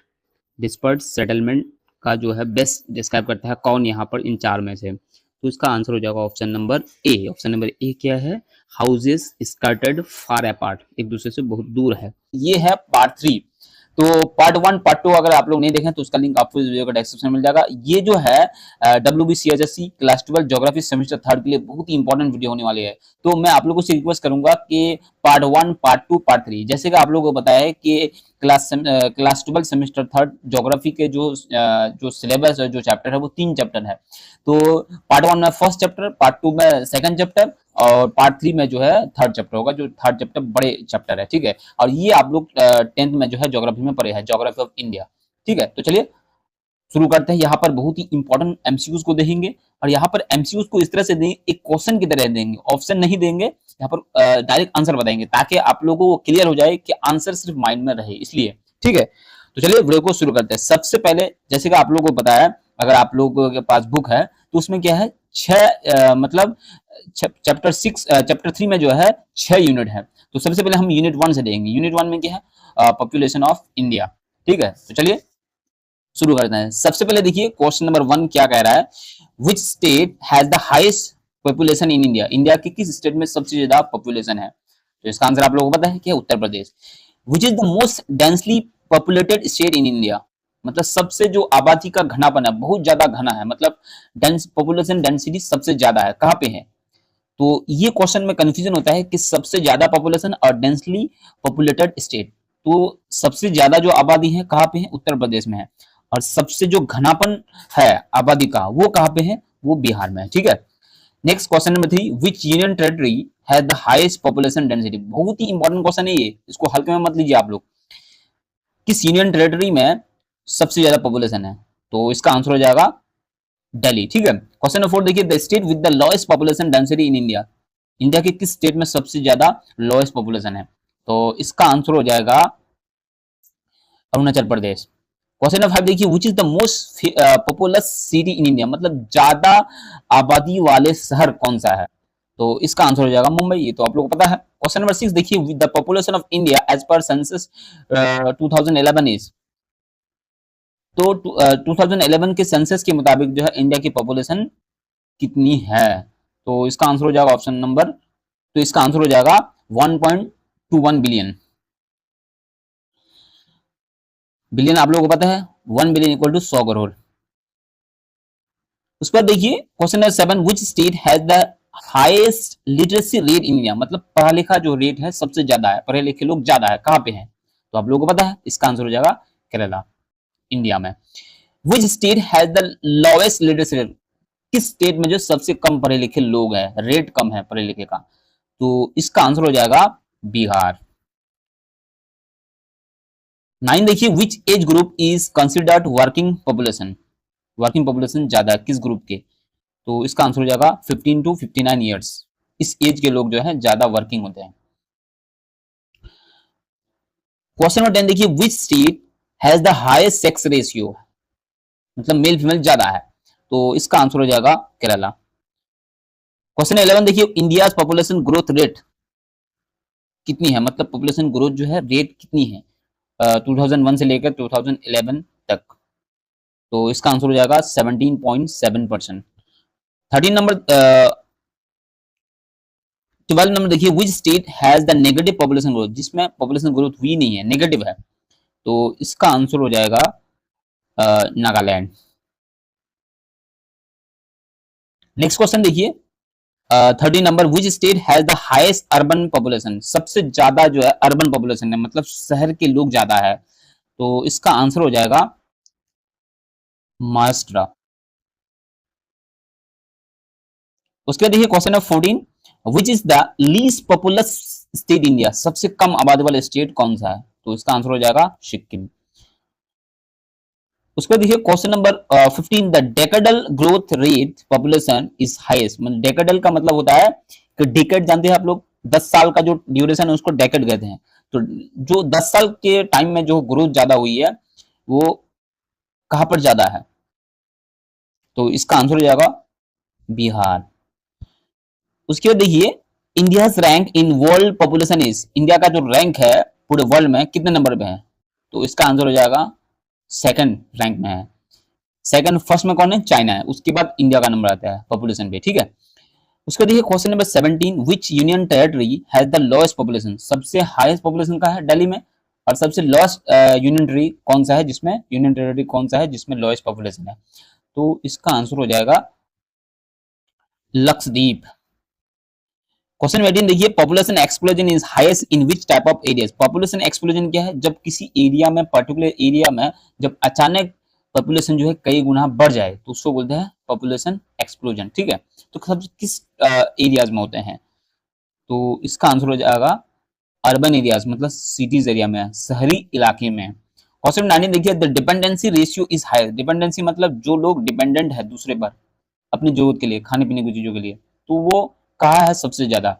Disperse settlement का जो है बेस्ट डिस्क्राइब करता है कौन यहाँ पर इन चार में से? तो इसका आंसर हो जाएगा option number A. Option number A क्या है? हाउसेस स्कर्टेड फार अपार्ट, एक दूसरे से बहुत दूर है। ये है पार्ट 3। तो पार्ट 1 पार्ट 2 अगर आप लोग नहीं देखें तो उसका लिंक आपको इस वीडियो का डिस्क्रिप्शन में मिल जाएगा। ये जो है WBCHSC क्लास 12 ज्योग्राफी सेमेस्टर 3 के लिए बहुत ही इंपॉर्टेंट वीडियो होने वाली है। तो मैं आप लोगों से रिक्वेस्ट करूंगा कि पार्ट 1 पार्ट 2 पार्ट 3, जैसे कि आप लोगों को बताया है कि क्लास 12 सेमेस्टर 3 ज्योग्राफी के जो सिलेबस है, जो चैप्टर है, वो 3 चैप्टर है। तो पार्ट 1 में फर्स्ट चैप्टर, पार्ट 2 में सेकंड चैप्टर और पार्ट 3 में जो है थर्ड चैप्टर होगा। जो थर्ड चैप्टर बड़े चैप्टर है, ठीक है। और ये आप लोग 10th में जो है ज्योग्राफी में पढ़े हैं, ज्योग्राफी ऑफ इंडिया, ठीक है। तो चलिए शुरू करते हैं। यहाँ पर बहुत ही इंपॉर्टेंट एमसीक्यूज को देखेंगे और यहाँ पर एमसीक्यूज को इस तरह से देंगे, एक क्वेश्चन की तरह देंगे, ऑप्शन नहीं देंगे। यहाँ पर डायरेक्ट आंसर बताएंगे ताकि आप लोगों को क्लियर हो जाए कि आंसर सिर्फ माइंड में रहे, इसलिए, ठीक है। तो चलिए वीडियो को शुरू करते हैं। सबसे पहले जैसे कि आप लोगों को बताया, अगर आप लोगों के पास बुक है तो उसमें क्या है, मतलब चैप्टर 3 में जो है 6 यूनिट है। तो सबसे पहले हम यूनिट 1 से देंगे। यूनिट 1 में क्या है? पॉपुलेशन ऑफ इंडिया, ठीक है। तो चलिए शुरू करते हैं। सबसे पहले देखिए क्वेश्चन नंबर 1 क्या कह रहा है? Which state has the highest population in India. India के किस स्टेट में सबसे ज्यादा पॉपुलेशन है? तो इसका आंसर आप लोगों को पता है कि Uttar Pradesh. Which is the most densely populated state in India. मतलब सबसे जो आबादी का घनापन है, बहुत ज्यादा घना है, मतलब डेंस पॉपुलेशन डेंसिटी सबसे ज्यादा है, कहाँ पे है? तो ये क्वेश्चन में कंफ्यूजन होता है कि सबसे ज्यादा पॉपुलेशन और डेंसली पॉपुलेटेड स्टेट। तो सबसे ज्यादा जो आबादी है कहाँ पे है? उत्तर प्रदेश में है। और सबसे जो घनापन है आबादी का वो कहाँ पे है? वो बिहार में है, ठीक है। Next question number 3, which union territory has the highest population density. बहुत ही इंपॉर्टेंट क्वेश्चन है ये, इसको हल्के में मत लीजिए आप लोग। किस यूनियन टेरिटरी में सबसे ज्यादा पॉपुलेशन है? तो इसका आंसर हो जाएगा दिल्ली, ठीक है। क्वेश्चन नंबर 4 देखिए, the state with the lowest population density in India. India के किस स्टेट में सबसे ज्यादा लोएस्ट पॉपुलेशन है? तो इसका आंसर हो जाएगा अरुणाचल प्रदेश। क्वेश्चन नंबर 5 देखिए, विच is the most populous city in India. मतलब ज्यादा आबादी वाले शहर कौन सा है? तो इसका आंसर हो जाएगा मुंबई, ये तो आप लोगों को पता है। क्वेश्चन नंबर 6 देखिए, with the population of India as per census 2011 इज। तो 2011 के सेंसस के मुताबिक जो है इंडिया की पॉपुलेशन कितनी है? तो इसका आंसर हो जाएगा ऑप्शन नंबर, तो इसका आंसर हो जाएगा 1.21 बिलियन। बिलियन आप लोगों को पता है, 1 बिलियन इक्वल टू 100 करोड़। उस पर देखिए question number 7, which state has the highest literacy rate in India. मतलब पढ़ा लिखा जो रेट है सबसे ज्यादा है, पढ़े लिखे लोग ज्यादा है, कहाँ पे है? तो आप लोगों को पता है, इसका आंसर हो जाएगा केरला, इंडिया में। Which state has the lowest literacy rate. किस स्टेट में जो सबसे कम पढ़े लिखे लोग हैं, रेट कम है पढ़े लिखे का? तो इसका आंसर हो जाएगा बिहार। 9 देखिए, which age group is considered working population. Working population ज्यादा है किस ग्रुप के? तो इसका आंसर हो जाएगा 15 टू 59 ईयर्स। इस एज के लोग जो है ज्यादा वर्किंग होते हैं। क्वेश्चन नंबर 10 देखिए, which state has the highest sex ratio. मतलब मेल फीमेल ज्यादा है, तो इसका आंसर हो जाएगा केरला। क्वेश्चन 11 देखिए, इंडिया पॉपुलेशन ग्रोथ रेट कितनी है? मतलब पॉपुलेशन ग्रोथ जो है रेट कितनी है 2001 से लेकर 2011 तक? तो इसका आंसर हो जाएगा 17.7%। 13 नंबर 12 नंबर देखिए, which state has the negative population growth. जिसमें पॉपुलेशन ग्रोथ हुई नहीं है, नेगेटिव है। तो इसका आंसर हो जाएगा नागालैंड। नेक्स्ट क्वेश्चन देखिए 30 number, which state has the highest urban population, सबसे ज्यादा जो है अर्बन पॉपुलेशन है, मतलब शहर के लोग ज्यादा है। तो इसका आंसर हो जाएगा महाराष्ट्र। उसके बाद देखिए question number 14, which is the least populous state India, सबसे कम आबादी वाला स्टेट कौन सा है? तो इसका आंसर हो जाएगा सिक्किम। उसके बाद देखिए question number 15, the decadal growth rate population is highest, मतलब डेकेडल का मतलब होता है कि डेकेड जानते हैं आप लोग, 10 साल का जो ड्यूरेशन है उसको डेकेड कहते हैं। तो जो 10 साल के टाइम में जो ग्रोथ ज्यादा हुई है वो कहां पर ज्यादा है? तो इसका आंसर हो जाएगा बिहार। उसके बाद देखिए India rank in world population is, India का जो रैंक है पूरे वर्ल्ड में कितने नंबर पे है? तो इसका आंसर हो जाएगा सेकंड रैंक में है। सेकंड, फर्स्ट में कौन है? चाइना है, उसके बाद इंडिया का नंबर आता है पॉपुलेशन पे, ठीक है। उसके देखिए question number 17, which union territory has the lowest population, सबसे हाईएस्ट पॉपुलेशन का है दिल्ली में, और सबसे लोएस्ट यूनियन टेरिटरी कौन सा है जिसमें, यूनियन टेरिटरी कौन सा है जिसमें लोएस्ट पॉपुलेशन है? तो इसका आंसर हो जाएगा लक्षद्वीप। क्वेश्चन 18 देखिए, population explosion is highest in which type of areas, population explosion क्या है? जब किसी एरिया में, पर्टिकुलर एरिया में जब अचानक पॉपुलेशन जो है कई गुना बढ़ जाए तो उसको बोलते हैं पॉपुलेशन एक्सप्लोजन, ठीक है। तो सब किस एरियाज में होते हैं? तो इसका आंसर हो जाएगा अर्बन एरियाज, मतलब सिटीज एरिया में, शहरी इलाके में। क्वेश्चन 19 देखिए, the dependency ratio is high, dependency मतलब जो लोग डिपेंडेंट है दूसरे पर अपनी जरूरत के लिए, खाने पीने की चीजों के लिए, तो वो कहाँ है सबसे ज्यादा?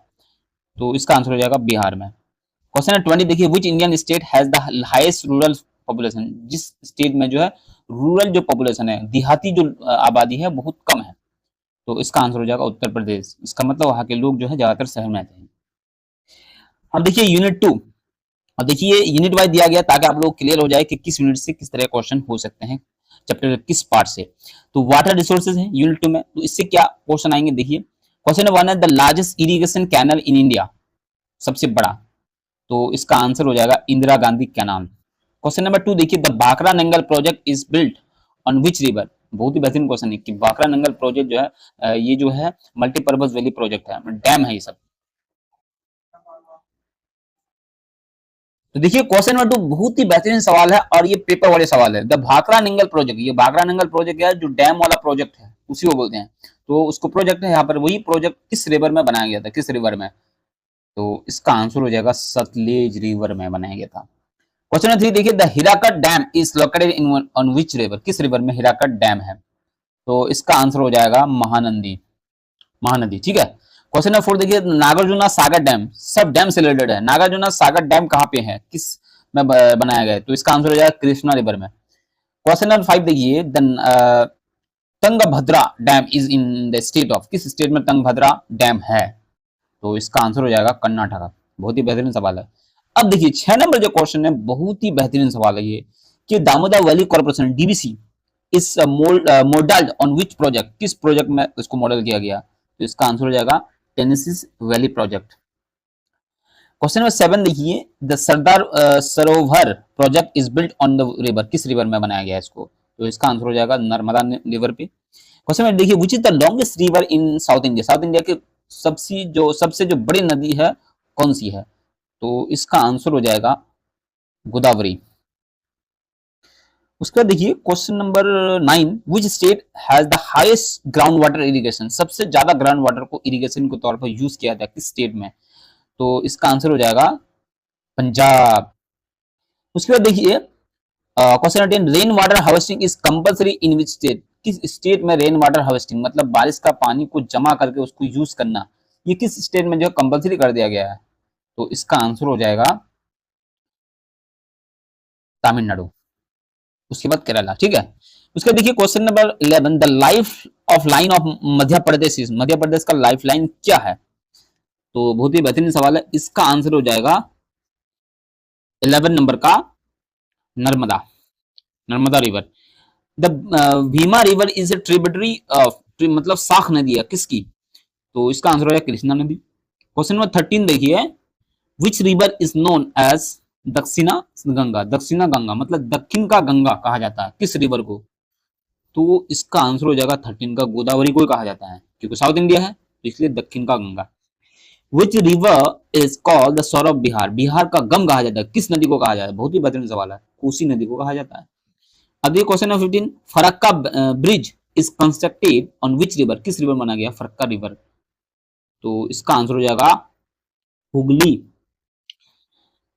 तो इसका आंसर हो जाएगा बिहार में। क्वेश्चन है 20 देखिए, which Indian state has the highest rural population, जिस स्टेट में जो है रूरल जो पॉपुलेशन है, देहाती जो आबादी है बहुत कम है? तो इसका आंसर हो जाएगा उत्तर प्रदेश। इसका मतलब वहां के लोग जो है ज्यादातर शहर में रहते हैं। अब देखिए यूनिट 2, अब देखिए यूनिट वाइज दिया गया ताकि आप लोग क्लियर हो जाए कि किस यूनिट से किस तरह क्वेश्चन हो सकते हैं, चैप्टर किस पार्ट से। तो वाटर रिसोर्सेज है यूनिट 2 में, तो इससे क्या क्वेश्चन आएंगे देखिए। क्वेश्चन नंबर 1 है, the largest irrigation canal in India, सबसे बड़ा, तो इसका आंसर हो जाएगा Indira Gandhi canal. Question number 2 देखिए, the Bhakra Nangal project is built on which river, बहुत ही बेहतरीन क्वेश्चन है कि बाकरा नंगल प्रोजेक्ट जो है ये जो है मल्टीपर्पज वैली प्रोजेक्ट है, डैम है ये सब। तो देखिए क्वेश्चन नंबर 2 बहुत ही बेहतरीन सवाल है और ये पेपर वाले सवाल है। द भाखड़ा नंगल प्रोजेक्ट, ये भाखड़ा नंगल प्रोजेक्ट है जो डैम वाला प्रोजेक्ट है उसी को बोलते हैं। तो उसको प्रोजेक्ट है यहाँ पर, वही प्रोजेक्ट किस रिवर में बनाया गया था, किस रिवर में? तो इसका आंसर हो जाएगा सतलेज रिवर में बनाया गया था। क्वेश्चन नंबर 3 देखिए, the Hirakud dam is located in on which river, किस रिवर में हिराकट डैम है? तो इसका आंसर हो जाएगा महानंदी, महानदी, ठीक है। क्वेश्चन नंबर 4 देखिए, नागार्जुना सागर डैम, सब डैम से रिलेटेड है, नागार्जुना सागर डैम कहाँ पे है, किस में बनाया गया है? तो इसका आंसर हो जाएगा कृष्णा रिवर में। क्वेश्चन नंबर 5 देखिए, the Tungabhadra dam is in the state of, किस स्टेट में तंगभद्रा डैम है? तो इसका आंसर हो जाएगा कर्नाटका। बहुत ही बेहतरीन सवाल है। अब देखिए 6 नंबर जो क्वेश्चन है बहुत ही बेहतरीन सवाल है ये, कि दामोदर वैली कॉर्पोरेशन डीवीसी इस मॉडल्ड ऑन विच प्रोजेक्ट, किस प्रोजेक्ट में इसको मॉडल किया गया? तो इसका आंसर हो जाएगा टेनेसिस वैली प्रोजेक्ट। क्वेश्चन नंबर 7 देखिए, the Sardar Sarovar project is built on the river, किस रिवर में बनाया गया है इसको? तो इसका आंसर हो जाएगा नर्मदा रिवर पे। क्वेश्चन नंबर देखिए, विच is the longest river in south India, south India की सबसे जो बड़ी नदी है कौन सी है? तो इसका आंसर हो जाएगा गोदावरी। उसके बाद देखिए question number 9, which state has the highest ground water irrigation, सबसे ज्यादा ग्राउंड वाटर को इरिगेशन के तौर पर यूज किया जाता है किस स्टेट में? तो इसका आंसर हो जाएगा पंजाब। उसके बाद देखिए question number 10, rain water harvesting is compulsory in which state, किस स्टेट में रेन वाटर हार्वेस्टिंग मतलब बारिश का पानी को जमा करके उसको यूज करना, ये किस स्टेट में जो है कंपलसरी कर दिया गया है? तो इसका आंसर हो जाएगा तमिलनाडु। उसके बाद केरला, ठीक है। उसके देखिए question number 11, the life of line of Madhya Pradesh, Madhya Pradesh का लाइफ लाइन क्या है? तो बहुत ही बेहतरीन सवाल है, इसका आंसर हो जाएगा 11 नंबर का Narmada, Narmada river. The Bhima river is a tributary of, मतलब शाख नदी है किसकी? तो इसका आंसर हो जाएगा कृष्णा नदी। क्वेश्चन नंबर 13 देखिए, which river is known as Dakshina Ganga, दक्षिणा गंगा मतलब दक्षिण का गंगा कहा जाता है किस रिवर को? तो इसका आंसर हो जाएगा 13 का गोदावरी को ही कहा जाता है, क्योंकि साउथ इंडिया है तो इसलिए दक्षिण का गंगा। विच रिवर इज कॉल्ड द सौर ऑफ बिहार, बिहार का गम कहा जाता है, किस नदी को कहा जाता है? बहुत ही बेहतरीन सवाल है, कोसी नदी को कहा जाता है। अब ये question number 15, Farakka bridge is constructed on which river, किस रिवर बना गया? फरक्का रिवर। तो इसका आंसर हो जाएगा हुगली।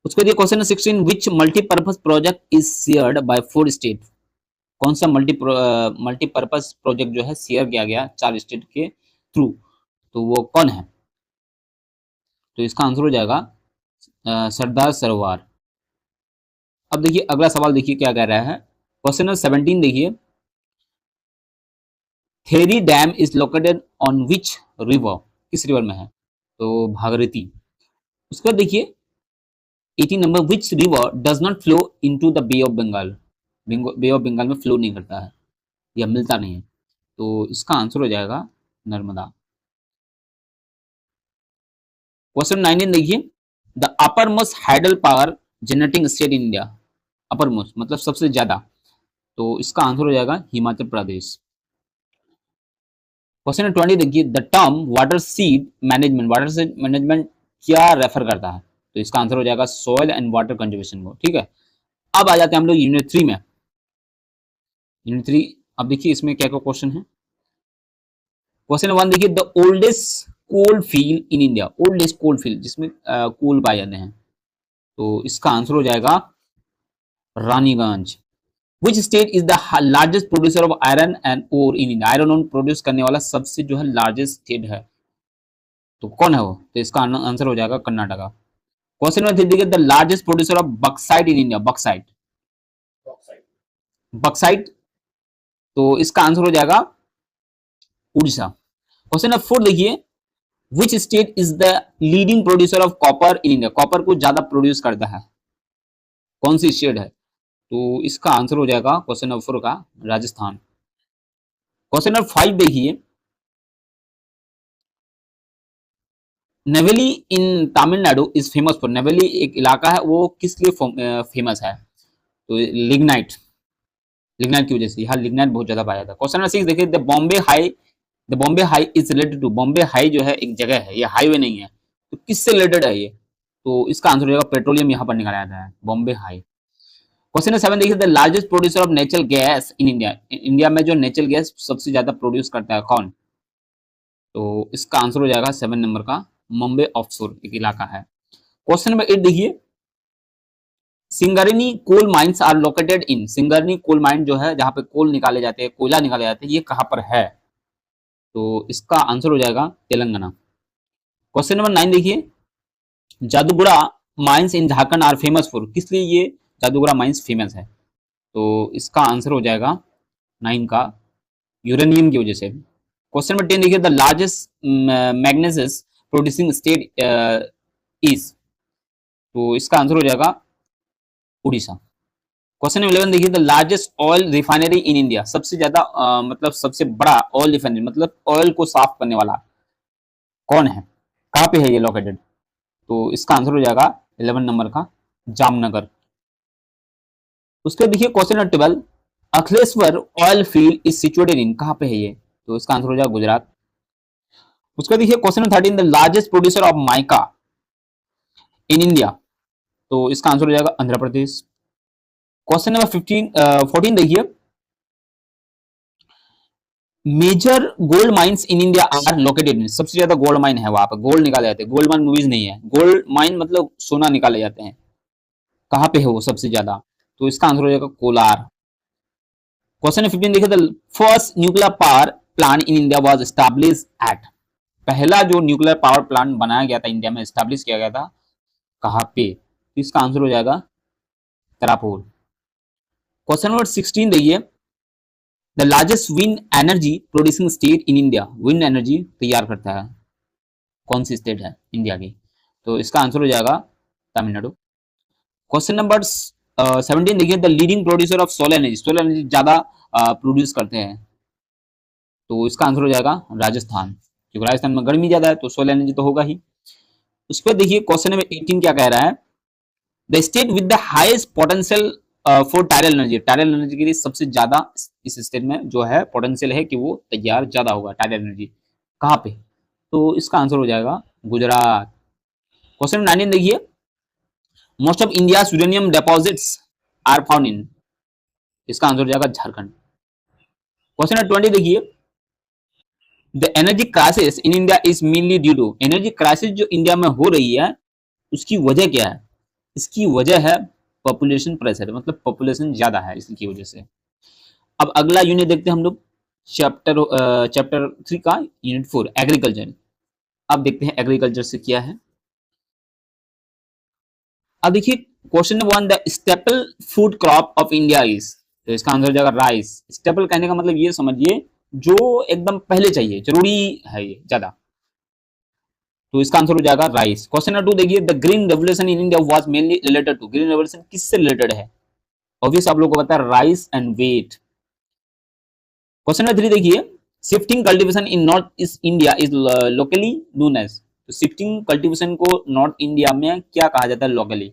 उसके बाद question 16, which multipurpose project is shared by 4 state, कौन सा मल्टीपर्पज प्रोजेक्ट जो है शेयर किया गया 4 स्टेट के थ्रू, तो वो कौन है? तो इसका आंसर हो जाएगा सरदार सरोवर। अब देखिए अगला सवाल, देखिए क्या कह रहा है। क्वेश्चन नंबर 17 देखिए, Tehri dam is located on which river, किस रिवर में है? तो भागीरथी। उसके बाद देखिए 18 number, which river does not flow into the Bay of Bengal, Bay of Bengal में फ्लो नहीं करता है या मिलता नहीं है, तो इसका आंसर हो जाएगा नर्मदा। क्वेश्चन 19 देखिए, the upper most hydel power generating state in India, upper most मतलब सबसे ज्यादा, तो इसका आंसर हो जाएगा हिमाचल प्रदेश। क्वेश्चन 20 देखिए, the term water seed management, water seed management क्या रेफर करता है? तो इसका आंसर हो जाएगा सॉइल एंड वाटर कंजर्वेशन को। ठीक है, अब आ जाते हैं हम लोग यूनिट 3 में। यूनिट 3, अब देखिए इसमें क्या क्या क्वेश्चन है। क्वेश्चन 1 देखिए, the oldest coal field in India, oldest coal field जिसमें कोल पाए जाते हैं, तो इसका आंसर हो जाएगा Raniganj. Which state is the largest producer of iron and ore in India, iron ore produce करने वाला सबसे जो है लार्जेस्ट स्टेट है, तो कौन है वो? तो इसका आंसर हो जाएगा कर्नाटका। क्वेश्चन नंबर 3 देखिए, the largest producer of bauxite in India, bauxite, bauxite, तो इसका आंसर हो जाएगा उड़ीसा। क्वेश्चन नंबर 4 देखिए, which state is the leading producer of copper in India, copper को ज्यादा प्रोड्यूस करता है, कौन सी स्टेट है? तो इसका आंसर हो जाएगा क्वेश्चन नंबर 4 का राजस्थान। क्वेश्चन नंबर 5 देखिए, Neyveli in Tamil Nadu is famous for, Neyveli एक इलाका है वो किस लिए फेमस है? तो लिग्नाइट, लिग्नाइट की वजह से, यहाँ लिग्नाइट बहुत ज्यादा पाया जाता है। क्वेश्चन नंबर 6 देखिए, the Bombay High is related to, Bombay High जो है एक जगह है, ये हाईवे नहीं है, तो किससे रिलेटेड है ये? तो इसका आंसर हो जाएगा पेट्रोलियम, यहाँ पर निकाला जाता है बॉम्बे हाई। क्वेश्चन नंबर 7 देखिए, the largest producer of natural gas in India, India में जो नेचुरल गैस सबसे ज्यादा प्रोड्यूस करता है कौन? तो इसका आंसर हो जाएगा 7 नंबर का मुंबई ऑफशोर एक इलाका है। क्वेश्चन नंबर 8 देखिए, Singareni coal mines are located in, Singareni coal mine जो है जहां पे कोल निकाले जाते हैं, कोयला निकाले जाते हैं, ये कहां पर है? तो इसका आंसर हो जाएगा तेलंगाना। क्वेश्चन नंबर 9 देखिए, Jaduguda mines in Jharkhand are famous for, किस लिए ये जादूगुड़ा माइंस फेमस है? तो इसका आंसर हो जाएगा 9 का यूरेनियम की वजह से। क्वेश्चन नंबर 10 देखिए, the largest manganese producing state is, तो इसका आंसर हो जाएगा उड़ीसा। क्वेश्चन नंबर 11 देखिए, the largest oil refinery in India, सबसे ज्यादा मतलब सबसे बड़ा ऑयल रिफाइनरी मतलब ऑयल को साफ करने वाला कौन है, कहाँ पे है ये लोकेटेड? तो इसका आंसर हो जाएगा 11 नंबर का जामनगर। उसके देखिए question number 12, Akhileshwar oil field is situated in, कहाँ पे है ये? तो इसका आंसर हो जाएगा गुजरात। उसका देखिए question number 13, the largest producer of mica in India, तो इसका आंसर हो जाएगा आंध्र प्रदेश। क्वेश्चन नंबर 14 देखिए, major gold mines in India are located in, सबसे ज्यादा गोल्ड माइन है वहां पर, गोल्ड निकाले जाते हैं, गोल्ड माइन मूवीज नहीं है, गोल्ड माइन मतलब सोना निकाले जाते हैं, कहाँ पे है वो सबसे ज्यादा? तो इसका आंसर हो जाएगा कोलार। क्वेश्चन 15 देखिए, the first nuclear power plant in India was established eight, पहला जो न्यूक्लियर पावर प्लांट बनाया गया था इंडिया में, एस्टैब्लिश किया गया था कहाँ पे? तो इसका आंसर हो जाएगा तरापुर। क्वेश्चन नंबर 16 देखिए, the largest wind energy producing state in India, wind energy तैयार करता है कौन सी स्टेट है इंडिया की? तो इसका आंसर हो जाएगा तमिलनाडु। क्वेश्चन नंबर 17 देखिए, the leading producer of solar energy, solar energy ज्यादा प्रोड्यूस करते हैं, तो इसका आंसर हो जाएगा राजस्थान, क्योंकि राजस्थान में गर्मी ज्यादा है तो सोलर एनर्जी तो होगा ही। उस पर देखिए क्वेश्चन नंबर 18 क्या कह रहा है, the state with the highest potential for Tyrell energy, Tyrell energy के लिए सबसे ज्यादा इस स्टेट में जो है पोटेंशियल है कि वो तैयार ज्यादा होगा टायरल एनर्जी। कहाँ पे? तो इसका आंसर हो जाएगा गुजरात। क्वेश्चन 19 देखिए, most of India uranium deposits are found in, इसका आंसर हो जाएगा झारखंड। क्वेश्चन 20 देखिए, the energy crisis in India is mainly due to, energy crisis जो इंडिया में हो रही है उसकी वजह क्या है? इसकी वजह है पॉपुलेशन प्रेशर, मतलब पॉपुलेशन ज्यादा है इसकी वजह से। अब अगला यूनिट देखते हैं हम लोग, चैप्टर 3 का यूनिट 4 एग्रीकल्चर। अब देखते हैं एग्रीकल्चर से क्या है। अब देखिए question number 1, the staple food crop of India is, तो इसका आंसर हो जाएगा राइस। स्टेपल कहने का मतलब ये समझिए जो एकदम पहले चाहिए, जरूरी है ये ज्यादा, तो इसका आंसर हो जाएगा राइस। क्वेश्चन नंबर 2 देखिए, the green revolution in India was mainly related to, green revolution किससे रिलेटेड है? ऑब्वियस आप लोगों को पता है, rice and wheat. Question number 3 देखिए, shifting cultivation in north east India is locally known as, तो शिफ्टिंग कल्टीवेशन को नॉर्थ इंडिया में क्या कहा जाता है लोकली?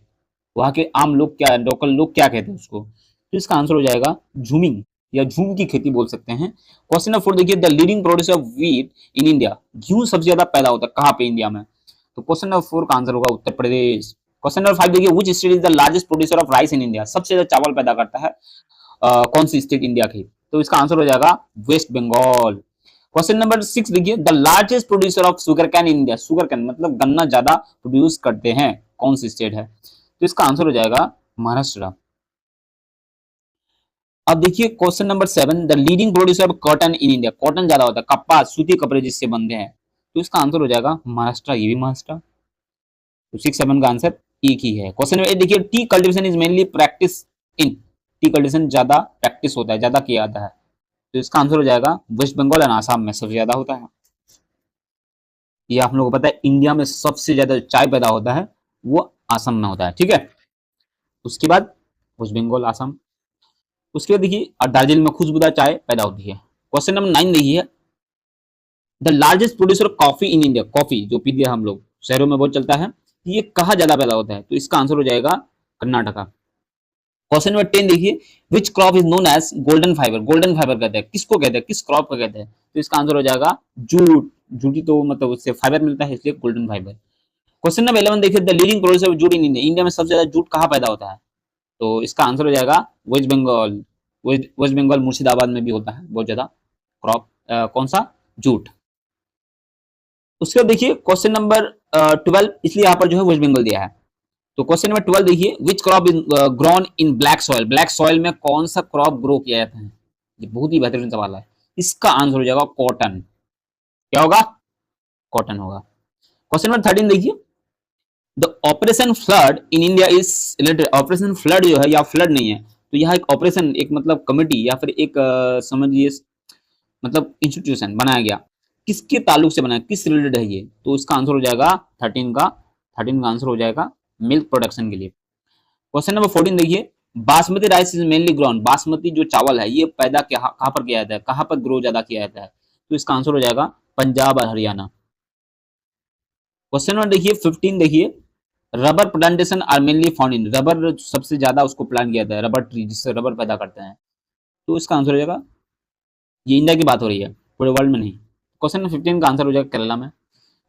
वहां के आम लोग क्या, लोकल लोग क्या कहते हैं उसको? तो इसका आंसर हो जाएगा झूमिंग या झूम की खेती बोल सकते हैं। क्वेश्चन नंबर 4 देखिए, the leading producer of wheat in India, गेहूं सबसे ज्यादा पैदा होता है कहाँ पे इंडिया में? तो क्वेश्चन नंबर 4 का आंसर होगा उत्तर प्रदेश। क्वेश्चन नंबर 5 देखिए, which state is the largest producer of rice in India, सबसे ज्यादा चावल पैदा करता है कौन सी स्टेट इंडिया की? तो इसका आंसर हो जाएगा वेस्ट बंगाल। क्वेश्चन नंबर 6 देखिए, the largest producer of sugar can in India, sugar cane मतलब गन्ना ज्यादा प्रोड्यूस करते हैं कौन सी स्टेट है? तो इसका आंसर हो जाएगा महाराष्ट्र। अब देखिए question number 7, the leading producer of cotton in India, cotton ज्यादा होता है, कपास सूती कपड़े जिससे बनते हैं, तो इसका आंसर हो जाएगा महाराष्ट्र, ये भी महाराष्ट्र। तो 6 7 का आंसर एक ही है। क्वेश्चन नंबर 8 देखिए, T cultivation is mainly practice in, T cultivation ज्यादा प्रैक्टिस होता है, ज्यादा किया जाता है, तो इसका आंसर हो जाएगा वेस्ट बंगाल एंड आसाम में सबसे ज्यादा होता है। ये आप लोगों को पता है इंडिया में सबसे ज्यादा चाय पैदा होता है वो आसाम में होता है, ठीक है। उसके बाद वेस्ट बंगाल, आसाम, उसके बाद देखिए दार्जिलिंग में खुशबूदार चाय पैदा होती है। क्वेश्चन नंबर 9 देखिए, the largest producer of coffee in India, coffee जो पीते हैं हम लोग शहरों में बहुत चलता है, ये कहाँ ज्यादा पैदा होता है? तो इसका आंसर हो जाएगा कर्नाटका। क्वेश्चन नंबर 10 देखिए, which crop is known as golden fibre, golden fibre कहते हैं किसको, कहते हैं किस क्रॉप को कहते हैं? तो इसका आंसर हो जाएगा जूट, जूटी तो मतलब उससे फाइबर मिलता है इसलिए गोल्डन फाइबर। क्वेश्चन नंबर 11 देखिए, the leading producer of jute in India, India में सबसे ज्यादा जूट कहाँ पैदा होता है? तो इसका आंसर हो जाएगा वेस्ट बंगाल। वेस्ट बंगाल मुर्शिदाबाद में भी होता है बहुत ज्यादा क्रॉप, कौन सा? जूट। उसके बाद देखिए क्वेश्चन नंबर 12, इसलिए यहाँ पर जो है वेस्ट बंगाल दिया है। तो क्वेश्चन नंबर 12 देखिए, which crop is grown in black soil, black soil में कौन सा क्रॉप ग्रो किया जाता है? ये बहुत ही बेहतरीन सवाल है। इसका आंसर हो जाएगा कॉटन। क्या होगा? कॉटन होगा। क्वेश्चन नंबर 13 देखिए, the operation flood in India is related, operation flood जो है या फ्लड नहीं है, तो यह एक ऑपरेशन, एक मतलब कमेटी या फिर एक समझिए मतलब इंस्टीट्यूशन बनाया गया, किसके ताल्लुक से बनाया, किस रिलेटेड है ये? तो इसका आंसर हो जाएगा 13 का आंसर हो जाएगा मिल्क प्रोडक्शन के लिए। क्वेश्चन नंबर 14 देखिए, basmati rice is mainly grown, basmati जो चावल है ये पैदा कहाँ पर किया जाता है, कहाँ पर ग्रो ज्यादा किया जाता है? तो इसका आंसर हो जाएगा पंजाब और हरियाणा। क्वेश्चन नंबर देखिए 15 देखिए, rubber plantation are mainly found in, rubber सबसे ज्यादा उसको प्लांट किया जाता है, रबर ट्री जिससे रबर पैदा करते हैं, तो इसका आंसर हो जाएगा, ये इंडिया की बात हो रही है पूरे वर्ल्ड में नहीं। क्वेश्चन नंबर 15 का आंसर हो जाएगा केरला में।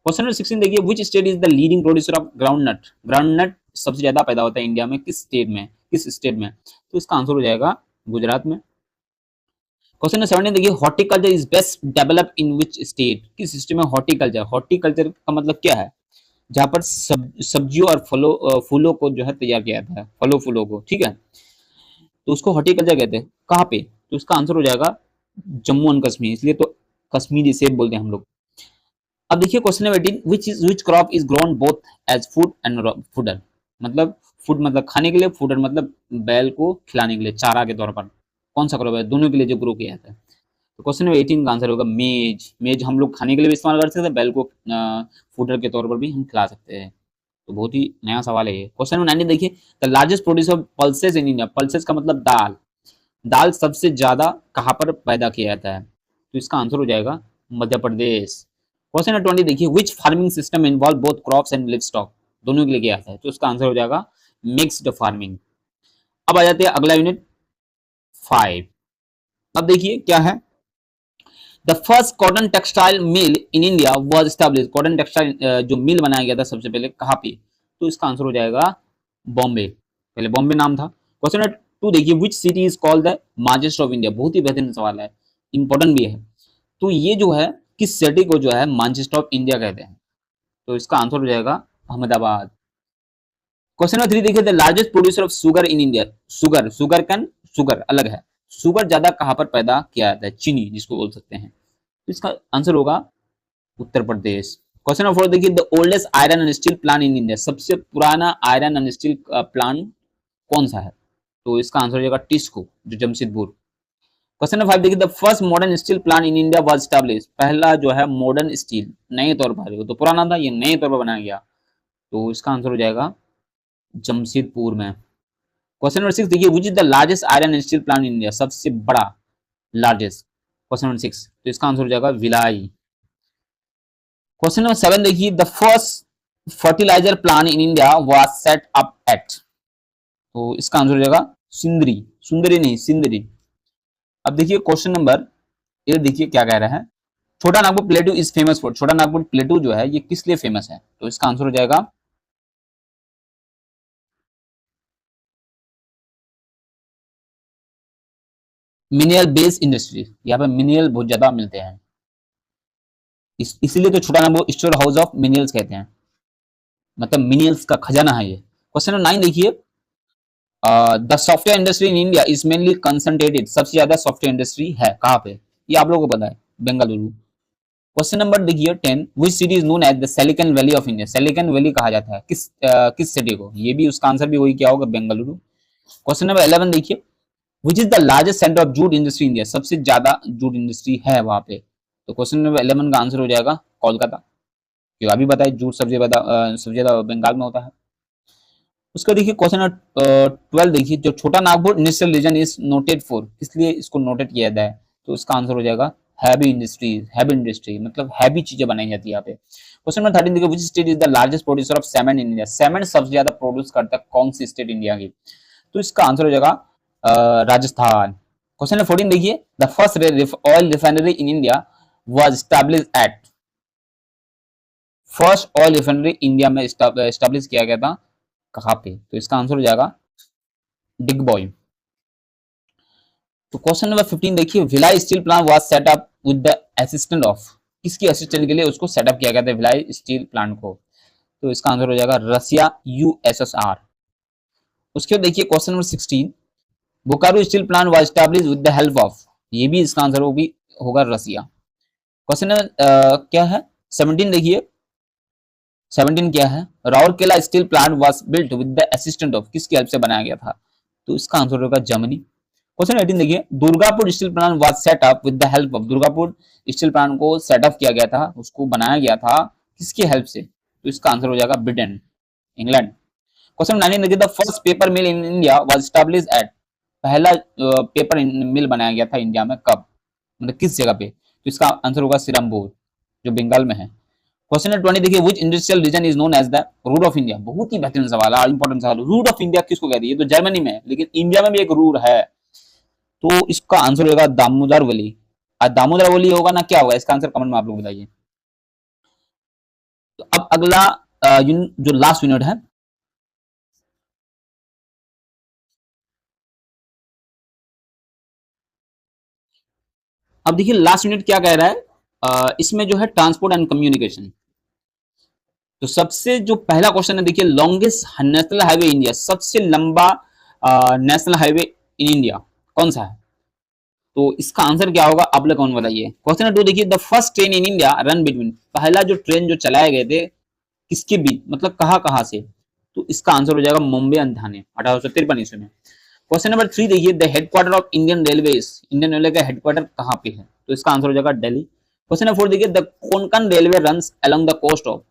क्वेश्चन नंबर 16 देखिए, which state is the leading producer of groundnut, groundnut सबसे ज्यादा पैदा होता है इंडिया में किस स्टेट में, किस स्टेट में? तो इसका आंसर हो जाएगा गुजरात में। क्वेश्चन नंबर 17 देखिए, horticulture is best develop in which state, किस स्टेट में हॉर्टिकल्चर, हॉर्टिकल्चर का मतलब क्या है? जहां पर सब्जियों और फूलों को जो है तैयार किया जाता है, फलों फूलों को, ठीक है, तो उसको हॉर्टिकल्चर कहते हैं। कहाँ पे? तो इसका आंसर हो जाएगा जम्मू एंड कश्मीर, इसलिए तो कश्मीरी सेब बोलते हैं हम लोग। अब देखिए question number 18, which crop is grown both as food and fodder, मतलब फूड मतलब खाने के लिए, फूडर मतलब बैल को खिलाने के लिए चारा के तौर पर, कौन सा क्रॉप है दोनों के लिए जो ग्रो किया जाता है? तो क्वेश्चन नंबर 18 का आंसर होगा मेज, मेज हम लोग खाने के लिए भी इस्तेमाल कर सकते हैं, बैल को फूडर के तौर पर भी हम खिला सकते हैं। तो बहुत ही नया सवाल है ये। क्वेश्चन नंबर 19 देखिए, the largest producer of pulses in India, pulses का मतलब दाल, दाल सबसे ज्यादा कहाँ पर पैदा किया जाता है? तो इसका आंसर हो जाएगा मध्य प्रदेश। क्वेश्चन नंबर 20 देखिए, which farming system involve both crops and livestock, दोनों के लिए किया जाता है? तो इसका आंसर हो जाएगा मिक्स्ड फार्मिंग। अब आ जाते हैं अगला यूनिट 5। अब देखिए क्या है, the first cotton textile mill in India was establish. Cotton textile जो मिल बनाया गया था सबसे पहले कहाँ पे, तो इसका आंसर हो जाएगा बॉम्बे। पहले बॉम्बे नाम था। क्वेश्चन नंबर 2 देखिए, विच city is called the Manchester of India. बहुत ही बेहतरीन सवाल है, इंपॉर्टेंट भी है। तो ये जो है किस सिटी को जो है मानचेस्टर ऑफ इंडिया कहते हैं, तो इसका आंसर हो जाएगा अहमदाबाद। क्वेश्चन नंबर 3 देखिए, the largest producer of sugar in India. Sugar, sugar cane, sugar अलग है, शुगर ज्यादा कहां पर पैदा किया जाता है, चीनी जिसको बोल सकते हैं, तो इसका आंसर होगा उत्तर प्रदेश। क्वेश्चन नंबर 4 देखिए, the oldest iron and steel plant in India. सबसे पुराना आयरन एंड स्टील प्लांट कौन सा है, तो इसका आंसर हो जाएगा टिस्को, जो जमशेदपुर। क्वेश्चन नंबर 5 देखिए, the first modern steel plant in India was establish. पहला जो है मॉडर्न स्टील नए तौर पर, वो तो पुराना था, ये नए तौर पर बनाया गया, तो इसका आंसर हो जाएगा जमशेदपुर में। क्वेश्चन नंबर 6 देखिए, विच is the largest iron and steel plant in India. सबसे बड़ा, लार्जेस्ट। क्वेश्चन नंबर 6, तो इसका आंसर हो जाएगा भिलाई। क्वेश्चन नंबर 7 देखिए, the first fertiliser plant in India was set up at. तो इसका आंसर हो जाएगा सिंदरी, सुंदरी नहीं सिंदरी। अब देखिए क्वेश्चन नंबर 8 देखिए क्या कह रहा है, छोटा नागपुर प्लेटू इज फेमस फॉर। छोटा नागपुर प्लेटू जो है ये किस लिए फेमस है, तो इसका आंसर हो जाएगा मिनरल बेस्ड इंडस्ट्री। यहाँ पे मिनरल बहुत ज्यादा मिलते हैं, इसीलिए तो छोटा Nagpur store house of minerals कहते हैं, मतलब मिनरल्स का खजाना है ये। क्वेश्चन नंबर 9 देखिए, the software industry in India is mainly concentrated. सबसे ज्यादा सॉफ्टवेयर इंडस्ट्री है कहाँ पे, ये आप लोगों को पता है, बेंगलुरु। क्वेश्चन नंबर देखिए 10, which city is known as the Silicon Valley of India. Silicon Valley कहा जाता है किस सिटी को, ये भी उसका आंसर भी वही क्या होगा, बेंगलुरु। क्वेश्चन नंबर 11 देखिए, विच is the largest centre of jute industry India. सबसे ज्यादा जूट इंडस्ट्री है वहां पे, तो क्वेश्चन नंबर 11 का आंसर हो जाएगा कोलकाता, क्यों अभी बताए जूट सबसे ज्यादा बंगाल में होता है। उसका देखिए क्वेश्चन नंबर 12 देखिए, जो छोटा Nagpur industrial region is noted for, इसलिए इसको नोटेड किया जाता है, तो इसका आंसर हो जाएगा हैवी इंडस्ट्रीज। हैवी इंडस्ट्री मतलब हैवी चीजें बनाई जाती है यहाँ पे। क्वेश्चन नंबर 13 देखिए, which state is the largest producer of cement in India. Cement सबसे ज्यादा प्रोड्यूस करता है कौन सी स्टेट इंडिया की, तो इसका आंसर हो जाएगा राजस्थान। क्वेश्चन नंबर 14 देखिए, the first oil refinery in India was establish at. First oil refinery India में एस्टैब्लिश किया गया था कहाँ पे, तो इसका आंसर हो जाएगा डिग बॉय। तो क्वेश्चन नंबर 15 देखिए, Bhilai steel plant was set up with the assistant of. किसकी असिस्टेंट के लिए उसको सेटअप किया गया था भिलाई स्टील प्लांट को, तो इसका आंसर हो जाएगा रसिया यूएसएसआर। उसके बाद देखिए question number 16, Bokaro steel plant was establish with the help of. ये भी इसका आंसर वो भी होगा रसिया। क्वेश्चन नंबर क्या है 17 देखिए, 17 क्या है, Rourkela steel plant was built with the assistant of. किसकी हेल्प से बनाया गया था, तो इसका आंसर होगा जर्मनी। क्वेश्चन 18 देखिए, Durgapur steel plant was set up with the help of. Durgapur steel plant को सेटअप किया गया था, उसको बनाया गया था किसकी हेल्प से, तो इसका आंसर हो जाएगा ब्रिटेन, इंग्लैंड। क्वेश्चन 19 देखिए, the first paper mill in India was established eight. पहला पेपर मिल बनाया गया था इंडिया में कब, मतलब किस जगह पे, तो इसका आंसर होगा सिरमपुर, जो बंगाल में है। क्वेश्चन नंबर 20 देखिए, which industrial region is known as the root of India. बहुत ही बेहतरीन सवाल है, इंपॉर्टेंट सवाल। रूट ऑफ इंडिया किसको कहते हैं, ये तो जर्मनी में है, लेकिन इंडिया में भी एक रूट है, तो इसका आंसर होगा दामोदर वैली। दामोदर वैली होगा ना, क्या होगा इसका आंसर कमेंट में आप लोग बताइए। तो अब अगला जो लास्ट यूनिट है, अब देखिए लास्ट यूनिट क्या कह रहा है, इसमें जो है ट्रांसपोर्ट एंड कम्युनिकेशन। तो सबसे जो पहला क्वेश्चन है देखिए, लॉन्गेस्ट नेशनल हाईवे इंडिया। सबसे लंबा नेशनल हाईवे इन इंडिया कौन सा है, तो इसका आंसर क्या होगा आप लोग कौन बताइए। क्वेश्चन नंबर 2 देखिए, the first train in India run between. पहला जो ट्रेन जो चलाए गए थे किसके बीच, मतलब कहाँ कहाँ से, तो इसका आंसर हो जाएगा मुंबई एंड ठाणे 1853 ईस्वी में। क्वेश्चन नंबर 3 देखिए, the headquarter of Indian railway. Indian railway का हेडक्वार्टर कहाँ पे है, तो इसका आंसर हो जाएगा दिल्ली। क्वेश्चन नंबर 4 देखिए, the Konkan railway runs along the coast of,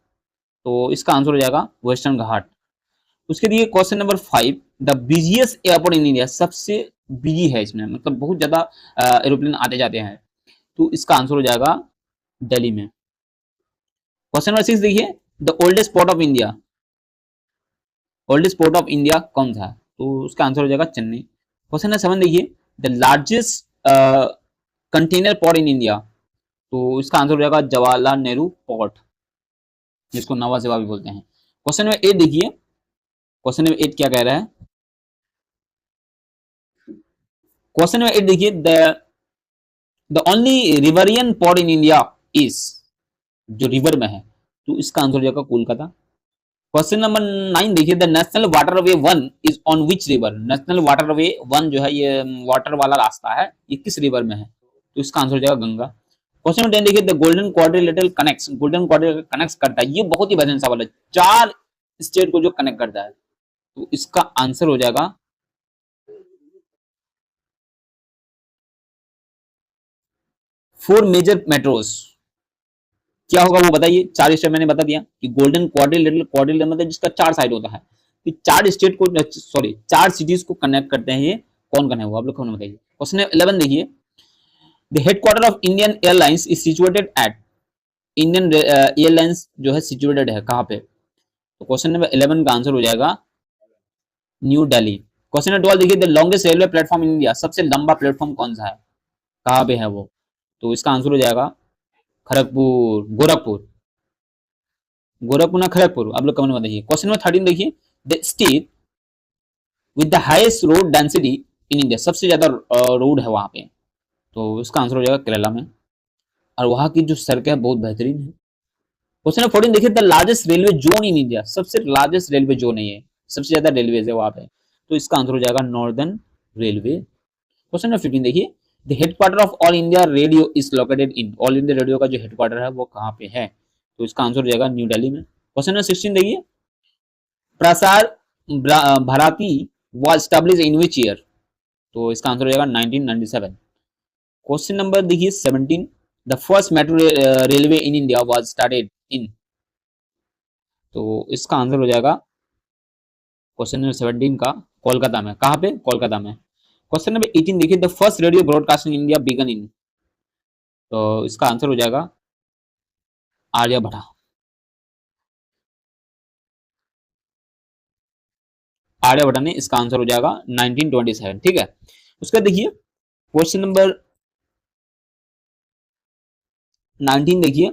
तो इसका आंसर हो जाएगा वेस्टर्न घाट। उसके दिए question number 5, the busiest airport in India. सबसे बिजी है इसमें, मतलब बहुत ज्यादा एरोप्लेन आते जाते हैं, तो इसका आंसर हो जाएगा दिल्ली में। क्वेश्चन नंबर 6 देखिए, the oldest port of India. Oldest port of India कौन सा है? तो उसका आंसर हो जाएगा चेन्नई। क्वेश्चन नंबर 7 देखिए, the largest container port in India, तो इसका आंसर हो जाएगा जवाहरलाल नेहरू पोर्ट, जिसको नवा सेवा भी बोलते हैं। क्वेश्चन नंबर 8 देखिए, क्वेश्चन नंबर 8 क्या कह रहा है? क्वेश्चन नंबर 8 देखिए, the only riverine port in India is, जो रिवर में है, तो इसका आंसर हो जाएगा कोलकाता। क्वेश्चन नंबर 9 देखिए, the national waterway 1 is on which river, national waterway 1 जो है ये वाटर वाला रास्ता है, ये किस रिवर में है? तो इसका आंसर हो जाएगा गंगा। क्वेश्चन नंबर 10 देखिए, the golden quadrilateral connects, golden quadrilateral connects करता है, ये बहुत ही वैलेंस सवाल है, 4 स्टेट को जो कनेक्ट करता है, तो इसका आंसर हो जाएगा 4 मेजर मेट्रोस। क्या होगा वो बताइए? 4 स्टेट मैंने बता दिया कि गोल्डन क्वाड्रिलेटरल, क्वाड्रिलेटरल मतलब जिसका 4 साइड होता है, कि 4 स्टेट को, सॉरी 4 सिटीज को कनेक्ट करते हैं, ये कौन कौन है वो आप लोग कौन बताइए। क्वेश्चन 11 देखिए, the headquarter of Indian airlines is situated at, Indian airlines जो है सिचुएटेड है कहाँ पे? तो क्वेश्चन नंबर 11 का आंसर हो जाएगा न्यू दिल्ली। क्वेश्चन नंबर 12 देखिए, the longest railway platform in India, सबसे लंबा प्लेटफॉर्म कौन सा है, कहाँ पे है वो? तो इसका आंसर हो जाएगा खड़गपुर, गोरखपुर, गोरखपुर ना खड़गपुर, आप लोग कमेंट में बताइए। क्वेश्चन नंबर 13 देखिए, the state with the highest road density in India, सबसे ज्यादा रोड है वहां पे, तो इसका आंसर हो जाएगा केरला में, और वहां की जो सड़कें हैं बहुत बेहतरीन है। क्वेश्चन नंबर 14 देखिए, the largest railway zone in India, सबसे लार्जेस्ट रेलवे जोन है ये, सबसे ज्यादा रेलवे है वहां पे, तो इसका आंसर हो जाएगा नॉर्दर्न रेलवे। क्वेश्चन नंबर 15 देखिए, the headquarter of all India radio is located in, all India radio का जो हेडक्वार्टर है वो कहाँ पे है? तो इसका आंसर हो जाएगा न्यू दिल्ली में। क्वेश्चन नंबर 16 देखिए, Prasar Bharati was established in which year? तो इसका आंसर हो जाएगा 1997। क्वेश्चन नंबर देखिए 17, the first metro railway in India was started in, तो इसका आंसर हो जाएगा क्वेश्चन नंबर 17 का कोलकाता में, कहाँ पे? कोलकाता में। क्वेश्चन नंबर 18 देखिए, the first radio broadcasting in India began in, तो इसका आंसर हो जाएगा आर्यभट्टा, आर्यभट्टा ने इसका आंसर हो जाएगा 1927, ठीक है। उसका देखिए क्वेश्चन नंबर 19 देखिए,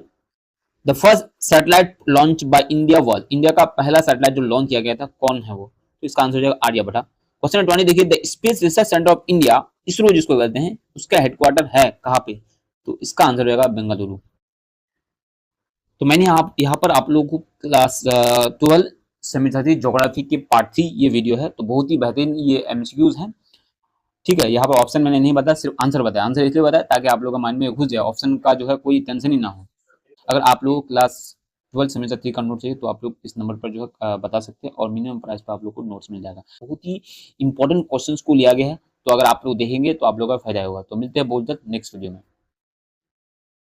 the first satellite launch by India was, India का पहला सैटेलाइट जो लॉन्च किया गया था कौन है वो? तो इसका आंसर हो जाएगा आर्यभट्टा। क्वेश्चन नंबर 20 देखिए, the space research centre of India, ISRO जिसको कहते हैं, उसका हेडक्वार्टर है कहाँ पे? तो इसका आंसर हो जाएगा बेंगलुरु। तो मैंने यहाँ पर आप लोगों को क्लास 12 सेमेस्टर ज्योग्राफी के पार्ट 3 ये वीडियो है, तो बहुत ही बेहतरीन ये एमसीक्यूज हैं, ठीक है। यहाँ पर ऑप्शन मैंने नहीं बताया, सिर्फ आंसर बताया, आंसर इसलिए बताया ताकि आप लोगों का माइंड में घुस जाए, ऑप्शन का जो है कोई टेंशन ही ना हो। अगर आप लोग क्लास 12 सेमेस्टर 3 का नोट चाहिए तो आप लोग इस नंबर पर जो है बता सकते हैं, और मिनिमम प्राइस पर आप लोग को नोट्स मिल जाएगा। बहुत ही इंपॉर्टेंट क्वेश्चंस को लिया गया है, तो अगर आप लोग देखेंगे तो आप लोग का फायदा होगा। तो मिलते हैं बहुत जल्द नेक्स्ट वीडियो में।